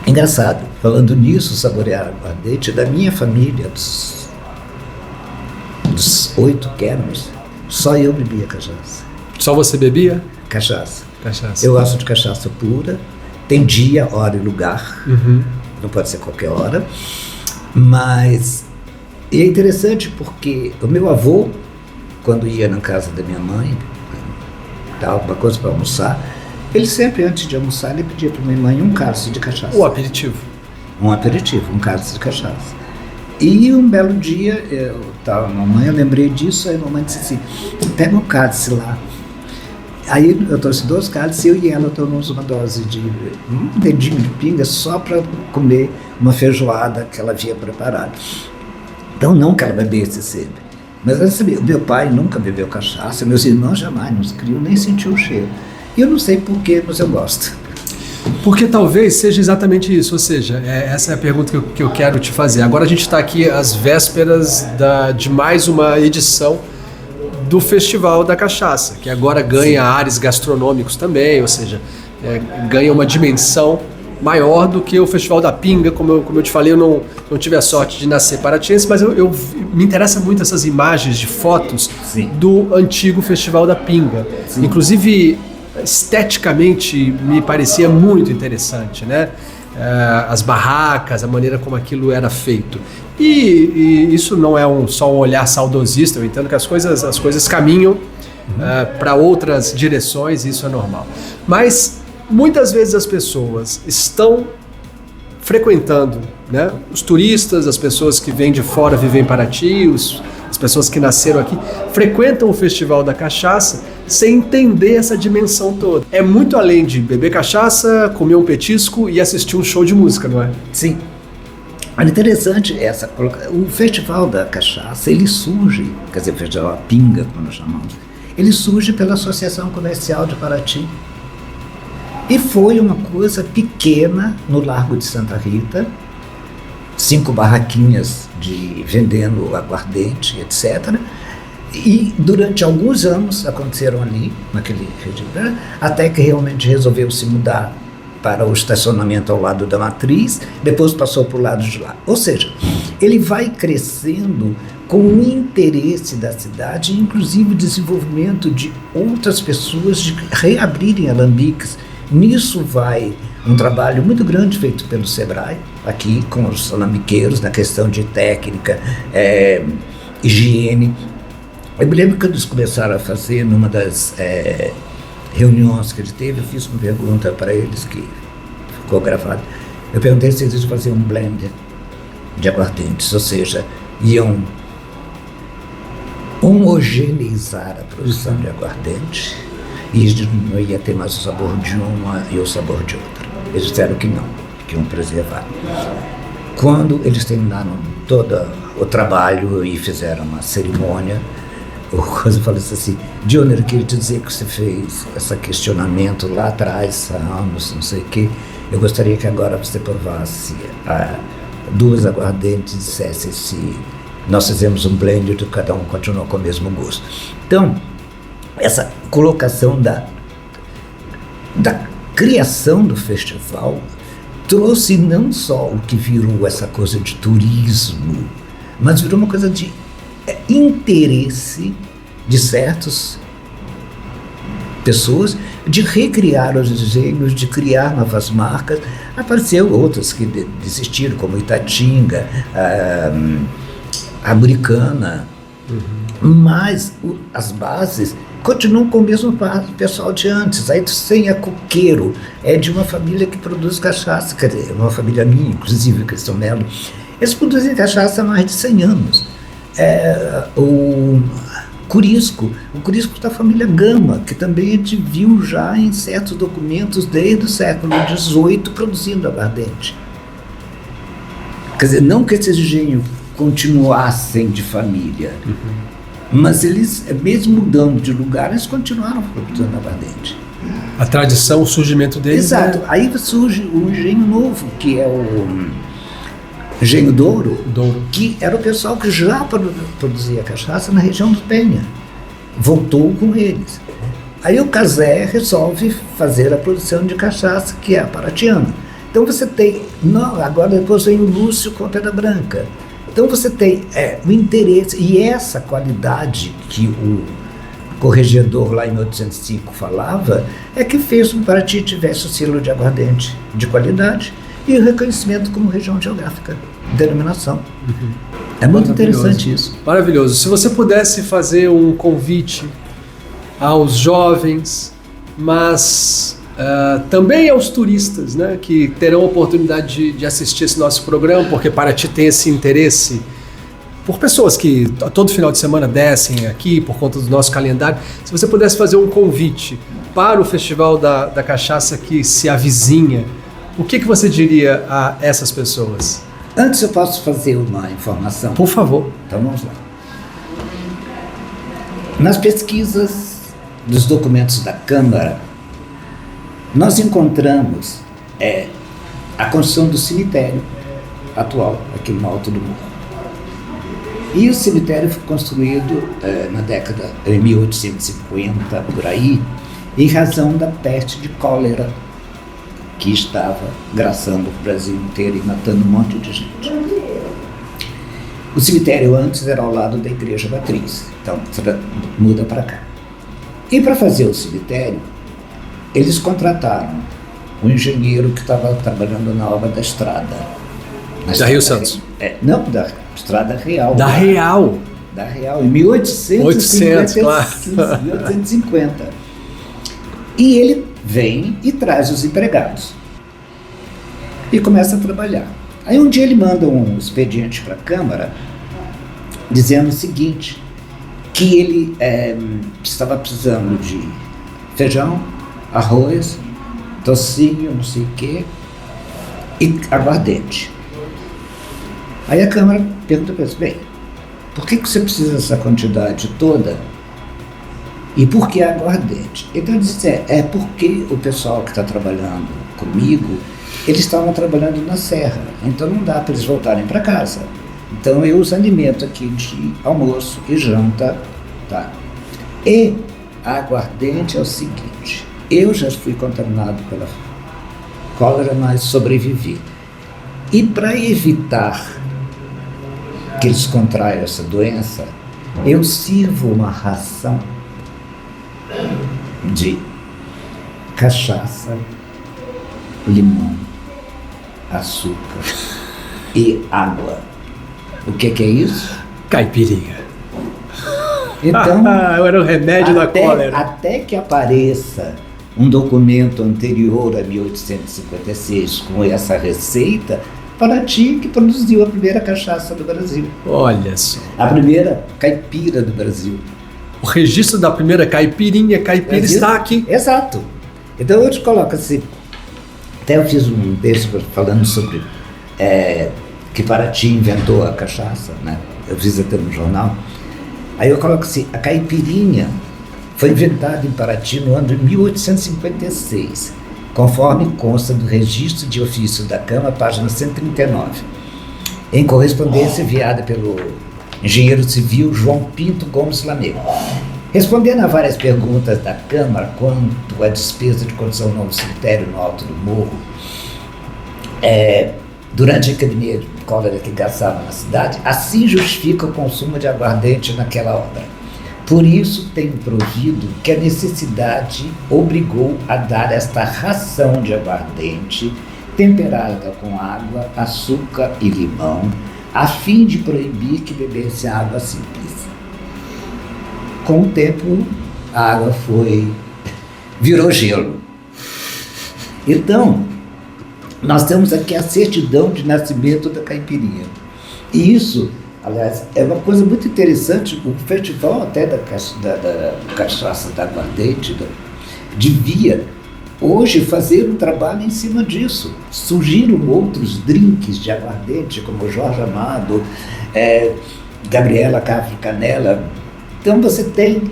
Engraçado, falando nisso, saborear aguardente, da minha família, dos 8 que éramos, só eu bebia cachaça. Só você bebia? Cachaça. Eu gosto de cachaça pura, tem dia, hora e lugar, não pode ser qualquer hora, mas e é interessante porque o meu avô, quando ia na casa da minha mãe, dava alguma coisa para almoçar, ele sempre, antes de almoçar, ele pedia para minha mãe um cálice de cachaça. Um aperitivo, um cálice de cachaça. E um belo dia, eu estava com a mamãe, eu lembrei disso, aí a mamãe disse assim, pega um cálice lá. Aí eu trouxe 2 cálices, eu e ela tomamos uma dose de um dedinho de pinga só para comer uma feijoada que ela havia preparado. Então não que ela bebesse sempre, mas ela sabia, meu pai nunca bebeu cachaça, meus irmãos jamais, nos criam, nem sentiu o cheiro. E eu não sei porquê, mas eu gosto. Porque talvez seja exatamente isso, ou seja, essa é a pergunta que eu quero te fazer. Agora a gente está aqui às vésperas de mais uma edição do Festival da Cachaça, que agora ganha ares gastronômicos também, ou seja, ganha uma dimensão maior do que o Festival da Pinga. Como eu te falei, eu não tive a sorte de nascer paratiense, mas me interessa muito essas imagens de fotos do antigo Festival da Pinga. Sim. Inclusive, esteticamente, me parecia muito interessante, né? As barracas, a maneira como aquilo era feito. E isso não é só um olhar saudosista, eu entendo que as coisas caminham para outras direções, e isso é normal. Mas muitas vezes as pessoas estão frequentando, né? Os turistas, as pessoas que vêm de fora viver em Paraty, as pessoas que nasceram aqui, frequentam o Festival da Cachaça sem entender essa dimensão toda. É muito além de beber cachaça, comer um petisco e assistir um show de música, não é? Sim. Olha, interessante o Festival da Cachaça, ele surge, quer dizer, o Festival da Pinga, como nós chamamos, ele surge pela Associação Comercial de Paraty. E foi uma coisa pequena no Largo de Santa Rita, 5 barraquinhas vendendo aguardente, etc. E durante alguns anos aconteceram ali, naquele regime, até que realmente resolveu se mudar para o estacionamento ao lado da matriz, depois passou para o lado de lá. Ou seja, ele vai crescendo com o interesse da cidade, inclusive o desenvolvimento de outras pessoas de reabrirem alambiques. Nisso vai um trabalho muito grande feito pelo Sebrae, aqui com os alambiqueiros, na questão de técnica, higiene. Eu me lembro que eles começaram a fazer, numa das reuniões que ele teve, eu fiz uma pergunta para eles que ficou gravada. Eu perguntei se eles faziam um blend de aguardentes, ou seja, iam homogeneizar a produção de aguardente e não ia ter mais o sabor de uma e o sabor de outra. Eles disseram que não, que iam preservar. Quando eles terminaram todo o trabalho e fizeram uma cerimônia, o Coisa falou assim: Júnior, eu queria te dizer que você fez esse questionamento lá atrás, há anos, não sei o quê. Eu gostaria que agora você provasse 2 aguardentes e dissesse se nós fizemos um blend e cada um continuou com o mesmo gosto. Então, essa colocação da criação do festival trouxe não só o que virou essa coisa de turismo, mas virou uma coisa de interesse de certas pessoas de recriar os desenhos, de criar novas marcas. Apareceram outras que desistiram, como Itatinga, a Americana, mas as bases continuam com o mesmo pessoal de antes. Aí sem a Coqueiro, é de uma família que produz cachaça, quer dizer, uma família minha, inclusive, Cristian Melo. Eles produzem cachaça há mais de 100 anos. O Curisco da família Gama, que também a gente viu já em certos documentos desde o século XVIII produzindo aguardente. Quer dizer, não que esses engenhos continuassem de família, mas eles, mesmo mudando de lugar, eles continuaram produzindo aguardente. A tradição, o surgimento deles. Exato. Aí surge um engenho novo, que é o Engenho Douro, que era o pessoal que já produzia cachaça na região do Penha. Voltou com eles. Aí o Casé resolve fazer a produção de cachaça, que é a paratiana. Então você tem... agora depois vem o Lúcio com a Pedra Branca. Então você tem o interesse e essa qualidade que o corregedor lá em 1805 falava, é que fez com que Paraty tivesse o selo de aguardente de qualidade e o reconhecimento como região geográfica, denominação. É muito interessante isso. Maravilhoso. Se você pudesse fazer um convite aos jovens, mas também aos turistas, né, que terão a oportunidade de assistir esse nosso programa, porque Paraty tem esse interesse por pessoas que todo final de semana descem aqui por conta do nosso calendário. Se você pudesse fazer um convite para o Festival da Cachaça que se avizinha, o que você diria a essas pessoas? Antes eu posso fazer uma informação? Por favor. Então vamos lá. Nas pesquisas dos documentos da Câmara, nós encontramos a construção do cemitério atual, aqui no alto do morro. E o cemitério foi construído na década de 1850, por aí, em razão da peste de cólera que estava graçando o Brasil inteiro e matando um monte de gente. O cemitério antes era ao lado da igreja matriz, então muda para cá. E para fazer o cemitério, eles contrataram um engenheiro que estava trabalhando na obra da estrada. Da Rio Santos? Não, da Estrada Real. Da Real? Da Real, em 1850. Claro. 1850. E ele vem e traz os empregados. E começa a trabalhar. Aí um dia ele manda um expediente para a Câmara dizendo o seguinte, que ele estava precisando de feijão, arroz, tocinho, não sei o quê, e aguardente. Aí a Câmara pergunta para ele, bem, por que você precisa dessa quantidade toda? E por que aguardente? Então ele disse, é porque o pessoal que está trabalhando comigo, eles estavam trabalhando na serra, então não dá para eles voltarem para casa. Então eu os alimento aqui de almoço e janta, tá? E a aguardente é o seguinte, eu já fui contaminado pela cólera, mas sobrevivi. E para evitar que eles contraiam essa doença, eu sirvo uma ração de cachaça, limão, açúcar e água. O que é isso? Caipirinha. Então, era o remédio da cólera. Até que apareça um documento anterior a 1856 com essa receita, Paraty que produziu a primeira cachaça do Brasil. Olha só. A primeira caipira do Brasil. O registro da primeira caipira está aqui. Exato. Então eu te coloco assim, até eu fiz um texto falando sobre que Paraty inventou a cachaça, né? Eu fiz até no jornal. Aí eu coloco assim, a caipirinha foi inventada em Paraty no ano de 1856, conforme consta do registro de ofício da Câmara, página 139, em correspondência enviada pelo engenheiro civil João Pinto Gomes Lamego. Respondendo a várias perguntas da Câmara quanto à despesa de construção do novo cemitério no alto do morro, durante a epidemia de cólera que gastava na cidade, assim justifica o consumo de aguardente naquela obra. Por isso tenho provido que a necessidade obrigou a dar esta ração de aguardente, temperada com água, açúcar e limão, a fim de proibir que bebesse água simples. Com o tempo, a água virou gelo. Então, nós temos aqui a certidão de nascimento da caipirinha. E isso, aliás, é uma coisa muito interessante. O festival até da cachaça da aguardente devia hoje fazer um trabalho em cima disso. Surgiram outros drinks de aguardente, como Jorge Amado, Gabriela Cafre Canela. Então você tem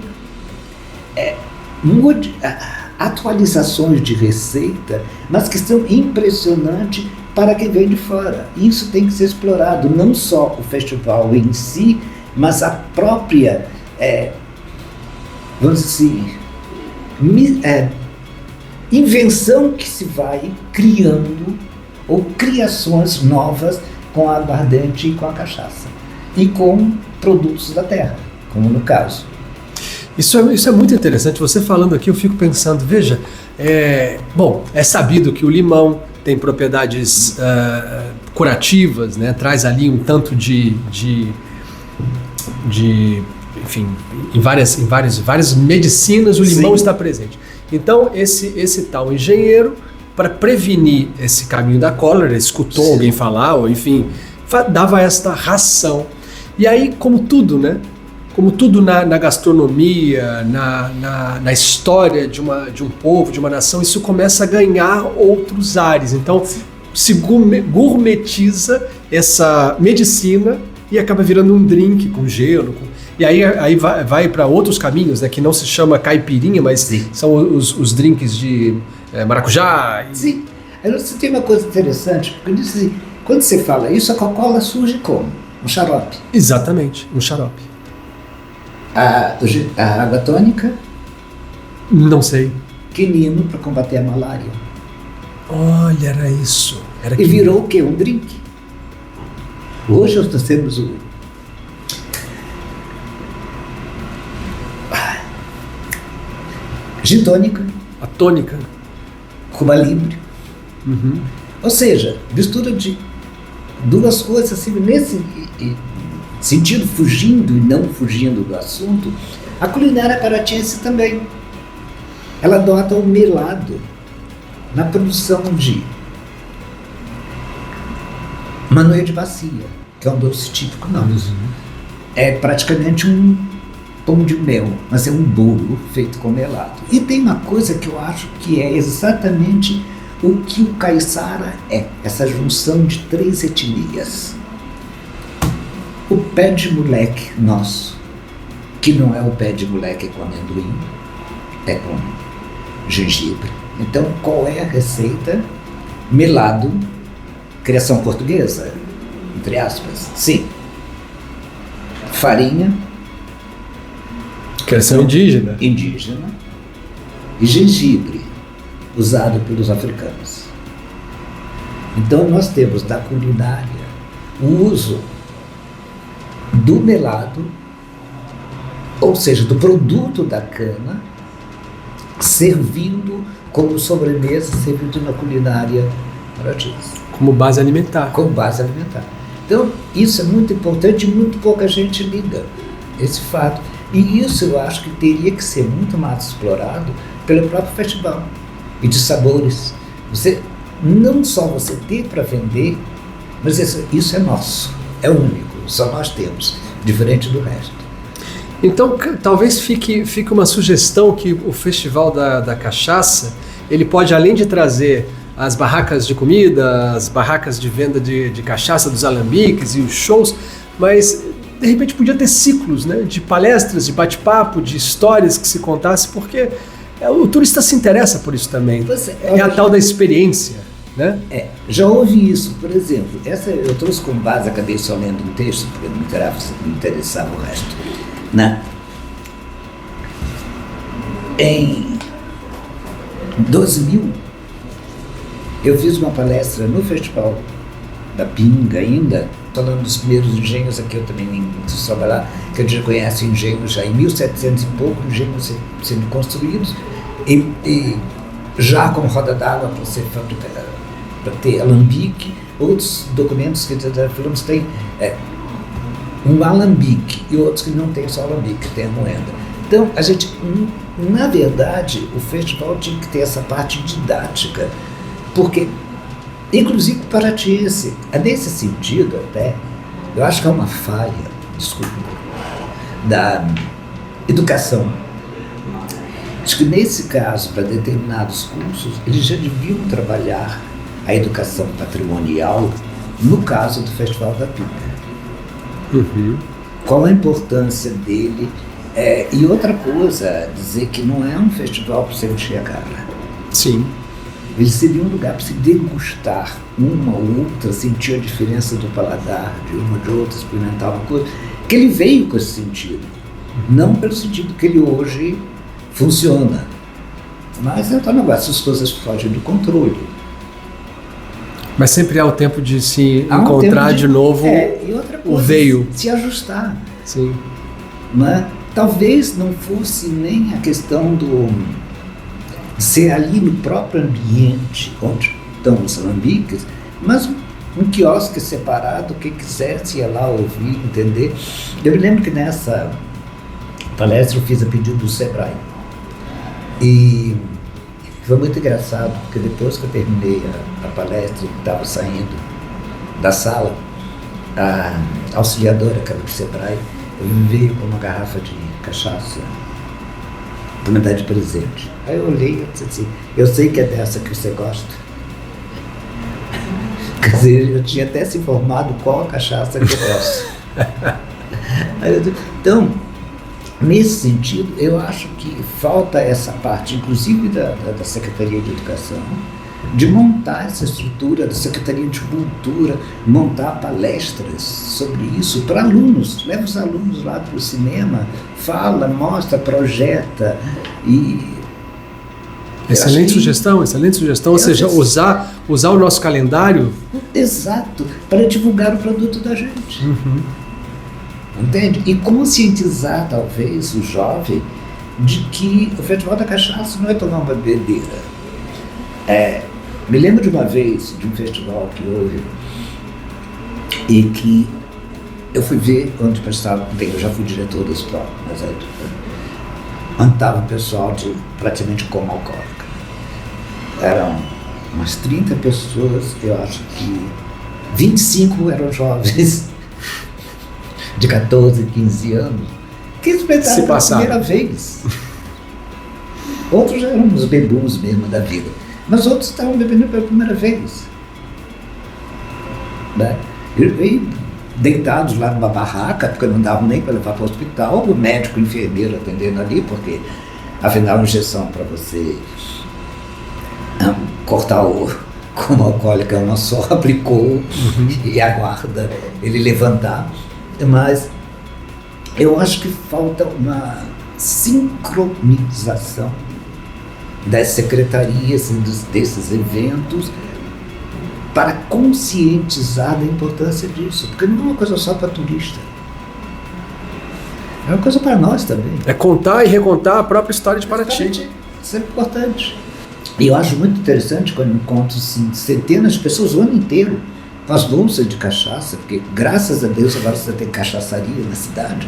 atualizações de receita, mas que são impressionantes para quem vem de fora. Isso tem que ser explorado, não só o festival em si, mas a própria, vamos dizer assim, invenção que se vai criando, ou criações novas com a aguardente e com a cachaça, e com produtos da terra, como no caso. Isso é muito interessante. Você falando aqui, eu fico pensando, veja, é sabido que o limão tem propriedades curativas, né? Traz ali um tanto de enfim, em várias medicinas o limão está presente. Então esse tal engenheiro, para prevenir esse caminho da cólera, escutou alguém falar, ou enfim, dava esta ração. E aí, como tudo, né? Como tudo na gastronomia, na história de um povo, de uma nação, isso começa a ganhar outros ares. Então, se gourmetiza essa medicina e acaba virando um drink com gelo. E aí vai para outros caminhos, né, que não se chama caipirinha, mas são os drinks de maracujá. Sim. Aí você tem uma coisa interessante, porque diz assim, quando você fala isso, a Coca-Cola surge como? Um xarope. Exatamente, um xarope. A água tônica, Não sei. quinino para combater a malária. Olha, era isso. Era E que virou o quê? Um drink. Hoje nós temos o gin tônica, a tônica. Cuba Libre. Uhum. Ou seja, mistura de duas coisas assim, nesse sentido, fugindo e não fugindo do assunto, a culinária paratiense também. Ela adota o melado na produção de manoia de bacia, que é um doce típico nosso. É praticamente um pão de mel, mas é um bolo feito com melado. E tem uma coisa que eu acho que é exatamente o que o caiçara é, essa junção de 3 etnias. O pé de moleque nosso, que não é o pé de moleque com amendoim, é com gengibre. Então, qual é a receita? Melado, criação portuguesa, entre aspas, sim. Farinha, Criação indígena. indígena, e gengibre, usado pelos africanos. Então nós temos da culinária o uso do melado, ou seja, do produto da cana, servindo como sobremesa, servindo na culinária paratiense, Como base alimentar. como base alimentar. Então isso é muito importante e muito pouca gente liga esse fato. E isso eu acho que teria que ser muito mais explorado pelo próprio festival e de sabores. Não só você ter para vender, mas isso é nosso, é único, só nós temos, diferente do resto. Então, talvez fique uma sugestão que o Festival da Cachaça, ele pode, além de trazer as barracas de comida, as barracas de venda de cachaça, dos alambiques e os shows, mas de repente podia ter ciclos, né, de palestras, de bate-papo, de histórias que se contasse, porque o turista se interessa por isso também. É a tal da experiência, né? Já ouvi isso, por exemplo, eu trouxe como base, acabei só lendo um texto, porque não me interessava o resto. Né? Em 2000, eu fiz uma palestra no Festival da Pinga ainda, falando dos primeiros engenhos, aqui eu também nem preciso trabalhar, que a gente conhece engenhos já em 1700 e pouco, engenhos sendo construídos, e já com roda d'água para ser fabricada, para ter alambique. Outros documentos que falamos tem um alambique e outros que não tem só alambique, tem a moeda. Então, a gente, na verdade, o festival tinha que ter essa parte didática, porque, inclusive paratiense, nesse sentido até, eu acho que é uma falha, desculpa, da educação. Acho que nesse caso, para determinados cursos, eles já deviam trabalhar a educação patrimonial no caso do Festival da Pinga. Uhum. Qual a importância dele? E outra coisa, dizer que não é um festival para você encher a cara. Sim. Ele seria um lugar para se degustar uma ou outra, sentir a diferença do paladar de uma ou de outra, experimentar uma coisa. Que ele veio com esse sentido. Não pelo sentido que ele hoje funciona. Mas é um negócio, as coisas fogem do controle. Mas sempre há o tempo de se encontrar de novo e outra coisa, o veio. Se ajustar. Sim. Né? Talvez não fosse nem a questão do ser ali no próprio ambiente onde estão os alambiques, mas um quiosque separado, quem quisesse ia lá ouvir, entender. Eu me lembro que nessa palestra eu fiz a pedido do Sebrae. E foi muito engraçado, porque depois que eu terminei a palestra, que estava saindo da sala, a auxiliadora, que era do Sebrae, veio com uma garrafa de cachaça para me dar de presente. Aí eu olhei e disse assim, eu sei que é dessa que você gosta. Quer dizer, eu tinha até se informado qual a cachaça que eu gosto. Aí eu disse, então, nesse sentido, eu acho que falta essa parte, inclusive da Secretaria de Educação, de montar essa estrutura da Secretaria de Cultura, montar palestras sobre isso para alunos, leva os alunos lá para o cinema, fala, mostra, projeta e... Excelente sugestão, ou seja, usar o nosso calendário. Exato, para divulgar o produto da gente. Entende? E conscientizar, talvez, o jovem de que o Festival da Cachaça não é tomar uma bebedeira. Me lembro de uma vez, de um festival que houve, e que eu fui ver onde prestava, bem, eu já fui diretor desse próprio, mas onde estava o pessoal de praticamente coma alcoólica. Eram umas 30 pessoas, eu acho que 25 eram jovens, de 14, 15 anos, que experimentaram pela primeira vez. Outros eram os bebuns mesmo da vida, mas outros estavam bebendo pela primeira vez. Né? E deitados lá numa barraca, porque não davam nem para levar para o hospital, o médico e o enfermeiro atendendo ali, porque afinal a injeção para você cortar o coma alcoólica uma só, aplicou e aguarda ele levantar. Mas eu acho que falta uma sincronização das secretarias desses eventos para conscientizar da importância disso, porque não é uma coisa só para turista, é uma coisa para nós também. É contar e recontar a própria história de Paraty. Isso é importante. E eu acho muito interessante quando encontro assim, centenas de pessoas o ano inteiro com as bolsas de cachaça, porque graças a Deus agora você tem cachaçaria na cidade,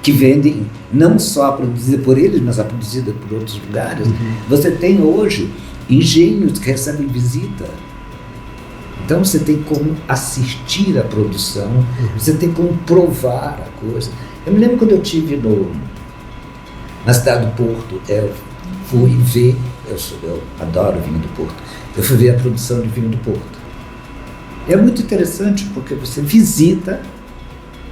que vendem não só a produzida por eles, mas a produzida por outros lugares. Você tem hoje engenhos que recebem visita. Então você tem como assistir à produção, você tem como provar a coisa. Eu me lembro quando eu estive na cidade do Porto, eu fui ver, eu adoro vinho do Porto, eu fui ver a produção de vinho do Porto. É muito interessante porque você visita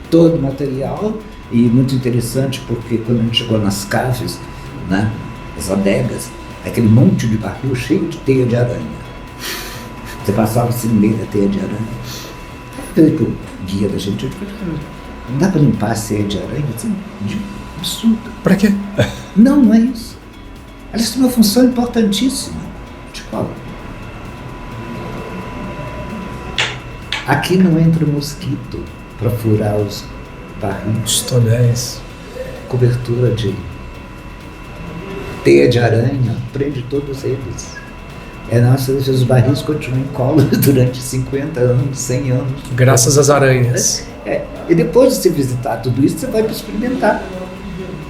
todo o material, e muito interessante porque quando a gente chegou nas caves, né, as adegas, aquele monte de barril cheio de teia de aranha. Você passava assim no meio da teia de aranha. Eu falei pro guia da gente, não dá para limpar a teia de aranha? Assim, absurdo. Para quê? Não é isso. Elas têm uma função importantíssima. De qual? Aqui não entra o mosquito para furar os barris. Os tonéis. Cobertura de teia de aranha, prende todos eles. Nossa, os barris continuam incólumes durante 50 anos, 100 anos. Graças às aranhas. E depois de você visitar tudo isso, você vai para experimentar.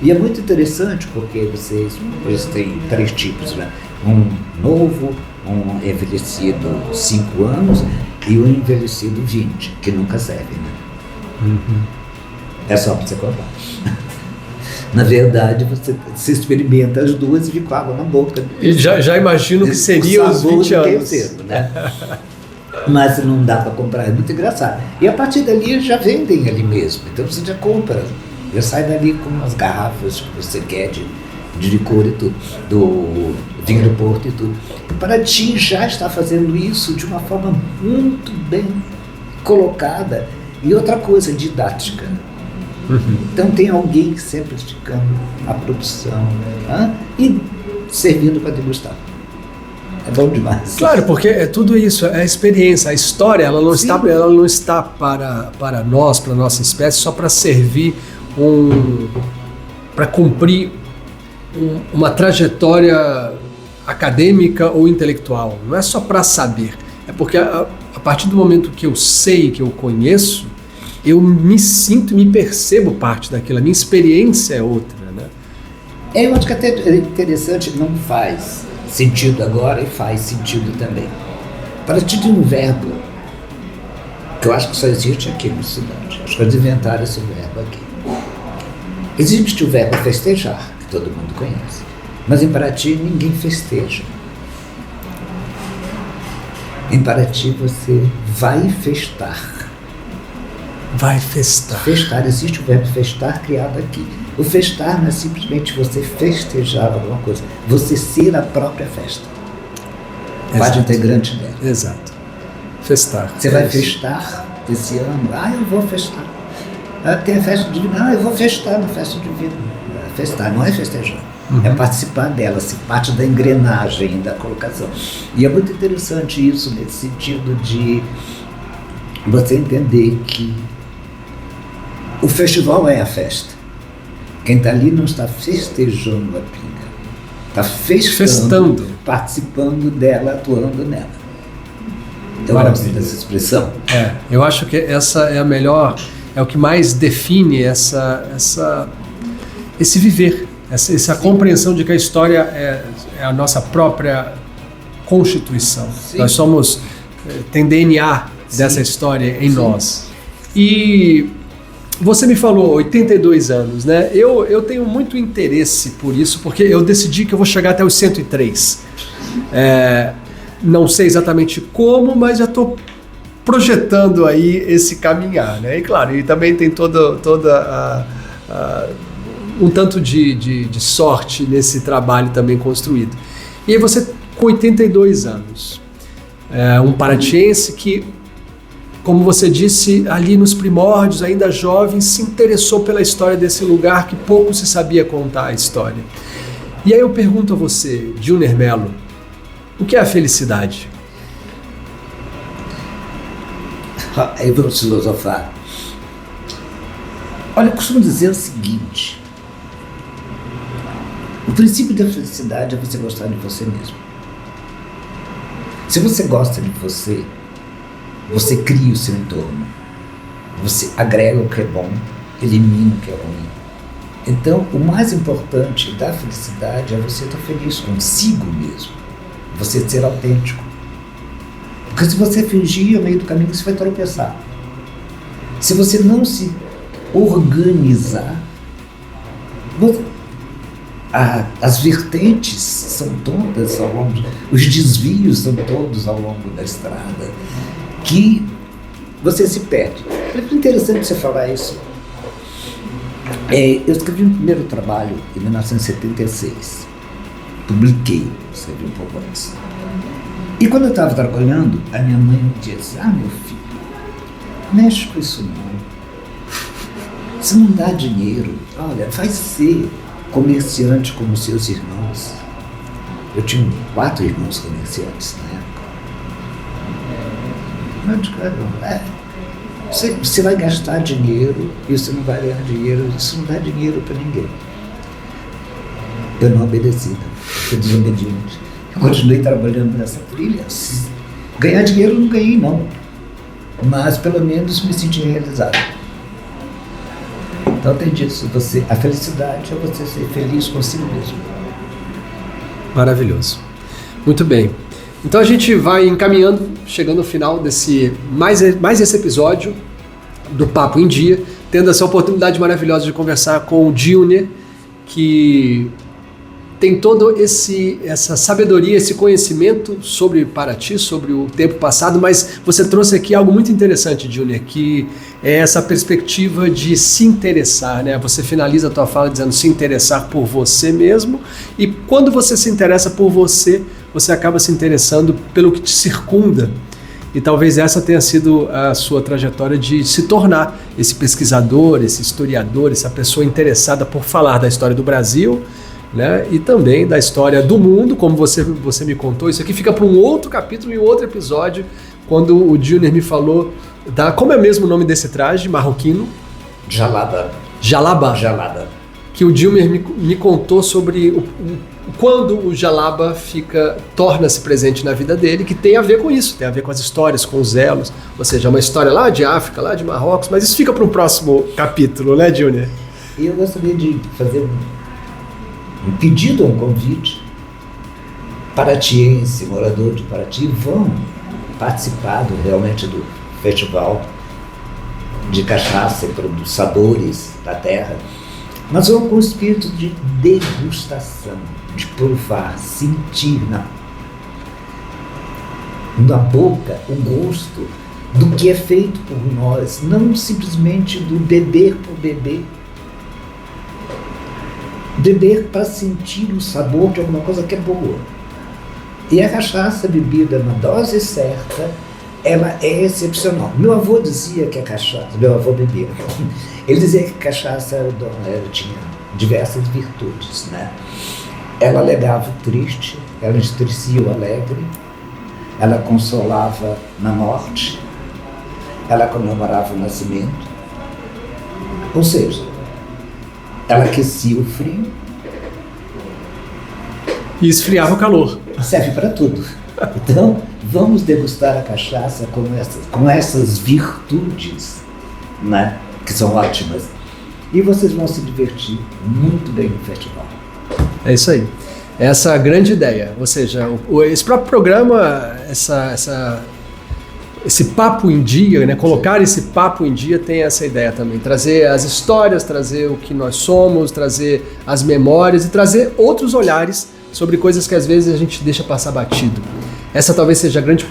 E é muito interessante porque eles têm 3 tipos, né? Um novo, um envelhecido 5 anos e um envelhecido 20, que nunca serve, né? É só para você comprar. Na verdade, você experimenta as duas e fica água na boca. E já imagino que seria os 20 anos. Terceiro, né? Mas não dá para comprar, é muito engraçado. E a partir dali já vendem ali mesmo, então você já compra. Já sai dali com umas garrafas que você quer de licor e tudo, do vinho do Porto e tudo. Paraty já está fazendo isso de uma forma muito bem colocada. E outra coisa, didática. Então tem alguém sempre esticando a produção, né? E servindo para degustar. É bom demais. Claro, porque é tudo isso, é a experiência, a história, ela não está para nós, para a nossa espécie, só para servir para cumprir uma trajetória acadêmica ou intelectual. Não é só para saber, é porque a partir do momento que eu sei, que eu conheço, eu me sinto, me percebo parte daquilo, a minha experiência é outra, né? Eu acho que até é interessante, não faz sentido agora e faz sentido também. Paraty tem um verbo que eu acho que só existe aqui na cidade. Acho que eles inventaram esse verbo aqui. Existe o verbo festejar, que todo mundo conhece, mas em Paraty ninguém festeja. Em Paraty você vai festar. Vai festar. Festar, existe o verbo festar criado aqui. O festar não é simplesmente você festejar alguma coisa, você ser a própria festa. parte integrante dela. Exato. Festar. Você vai festar esse ano? Eu vou festar. Tem a festa divina. Eu vou festar na festa divina. Festar não é festejar. É participar dela, se parte da engrenagem, da colocação. E é muito interessante isso, nesse sentido de você entender que o festival é a festa. Quem está ali não está festejando a pinga, está festando, participando dela, atuando nela. Eu gosto dessa expressão. Eu acho que essa é a melhor, é o que mais define esse viver. Essa compreensão de que a história é a nossa própria constituição. Sim. Nós somos, tem DNA dessa história em nós. E você me falou 82 anos, né? Eu tenho muito interesse por isso, porque eu decidi que eu vou chegar até os 103. Não sei exatamente como, mas já estou projetando aí esse caminhar, né? E claro, e também tem toda um tanto de sorte nesse trabalho também construído. E aí você, com 82 anos, um paratiense que, como você disse, ali nos primórdios, ainda jovem, se interessou pela história desse lugar que pouco se sabia contar a história. E aí eu pergunto a você, Júnior Melo, o que é a felicidade? Aí vamos filosofar. Olha, eu costumo dizer o seguinte: o princípio da felicidade é você gostar de você mesmo. Se você gosta de você, você cria o seu entorno. Você agrega o que é bom, elimina o que é ruim. Então, o mais importante da felicidade é você estar feliz consigo mesmo. Você ser autêntico. Porque se você fingir ao meio do caminho, você vai tropeçar. Se você não se organizar, as vertentes são todas ao longo, os desvios são todos ao longo da estrada, que você se perde. É muito interessante você falar isso. Eu escrevi um primeiro trabalho em 1976. Publiquei, escrevi um pouco antes. E quando eu estava trabalhando, a minha mãe me disse: meu filho, mexe com isso não. Isso não dá dinheiro. Olha, vai ser comerciante como seus irmãos. Eu tinha 4 irmãos comerciantes na época. Você vai gastar dinheiro e você não vai ganhar dinheiro. Isso não dá dinheiro para ninguém. Eu não obedeci, não. Eu desobediente. Eu continuei trabalhando nessa trilha. Ganhar dinheiro eu não ganhei, não. Mas pelo menos me senti realizado. Então tem disso, a felicidade é você ser feliz consigo mesmo. Maravilhoso. Muito bem. Então a gente vai encaminhando, chegando ao final desse mais esse episódio do Papo em Dia, tendo essa oportunidade maravilhosa de conversar com o Júnior, que tem todo essa sabedoria, esse conhecimento sobre Paraty, sobre o tempo passado, mas você trouxe aqui algo muito interessante, Júnior, que é essa perspectiva de se interessar, né? Você finaliza a tua fala dizendo se interessar por você mesmo, e quando você se interessa por você, você acaba se interessando pelo que te circunda. E talvez essa tenha sido a sua trajetória de se tornar esse pesquisador, esse historiador, essa pessoa interessada por falar da história do Brasil, né? E também da história do mundo, como você me contou. Isso aqui fica para um outro capítulo e um outro episódio, quando o Júnior me falou como é mesmo o nome desse traje marroquino? Jalaba. Jalaba. Que o Júnior me contou sobre quando o jalaba torna-se presente na vida dele, que tem a ver com isso, tem a ver com as histórias, com os elos, ou seja, uma história lá de África, lá de Marrocos, mas isso fica para um próximo capítulo, né, Júnior? E eu gostaria de fazer um pedido, um convite. Paratiense, morador de Paraty, vão participar realmente do festival de cachaça e dos sabores da terra, mas vão com o espírito de degustação, de provar, sentir na boca o gosto do que é feito por nós, não simplesmente do beber por beber. Beber para sentir o sabor de alguma coisa que é boa. E a cachaça bebida na dose certa, ela é excepcional. Meu avô dizia que a cachaça, meu avô bebia, ele dizia que a cachaça tinha diversas virtudes, né? Ela alegava o triste, ela entristecia o alegre, ela consolava na morte, ela comemorava o nascimento, ou seja, ela aquecia o frio. E esfriava o calor. Serve para tudo. Então, vamos degustar a cachaça com essas virtudes, né, que são ótimas. E vocês vão se divertir muito bem no festival. É isso aí. Essa é a grande ideia. Ou seja, esse próprio programa, esse papo em dia, né? Colocar esse papo em dia tem essa ideia também. Trazer as histórias, trazer o que nós somos, trazer as memórias e trazer outros olhares sobre coisas que às vezes a gente deixa passar batido. Essa talvez seja a grande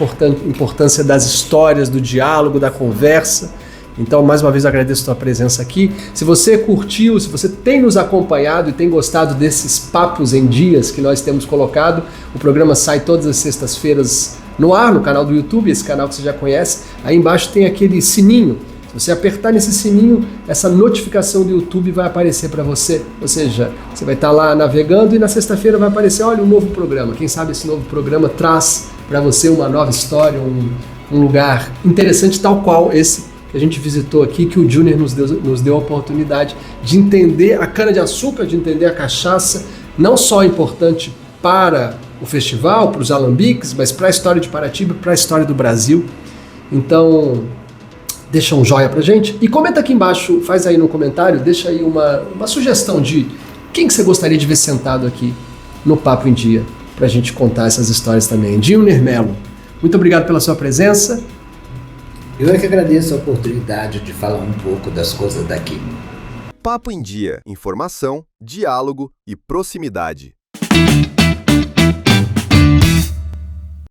importância das histórias, do diálogo, da conversa. Então, mais uma vez, agradeço a tua presença aqui. Se você curtiu, se você tem nos acompanhado e tem gostado desses papos em dias que nós temos colocado, o programa sai todas as sextas-feiras no ar, no canal do YouTube, esse canal que você já conhece. Aí embaixo tem aquele sininho. Se você apertar nesse sininho, essa notificação do YouTube vai aparecer para você. Ou seja, você vai estar lá navegando e na sexta-feira vai aparecer, olha, um novo programa. Quem sabe esse novo programa traz para você uma nova história, um lugar interessante, tal qual esse que a gente visitou aqui, que o Júnior nos deu a oportunidade de entender a cana-de-açúcar, de entender a cachaça, não só importante para o festival, para os alambiques, mas para a história de Paratiba, para a história do Brasil. Então, deixa um joinha pra gente e comenta aqui embaixo, faz aí no comentário, deixa aí uma sugestão de quem que você gostaria de ver sentado aqui no Papo em Dia, pra gente contar essas histórias também. Júnior Melo, muito obrigado pela sua presença. Eu é que agradeço a oportunidade de falar um pouco das coisas daqui. Papo em Dia. Informação, diálogo e proximidade.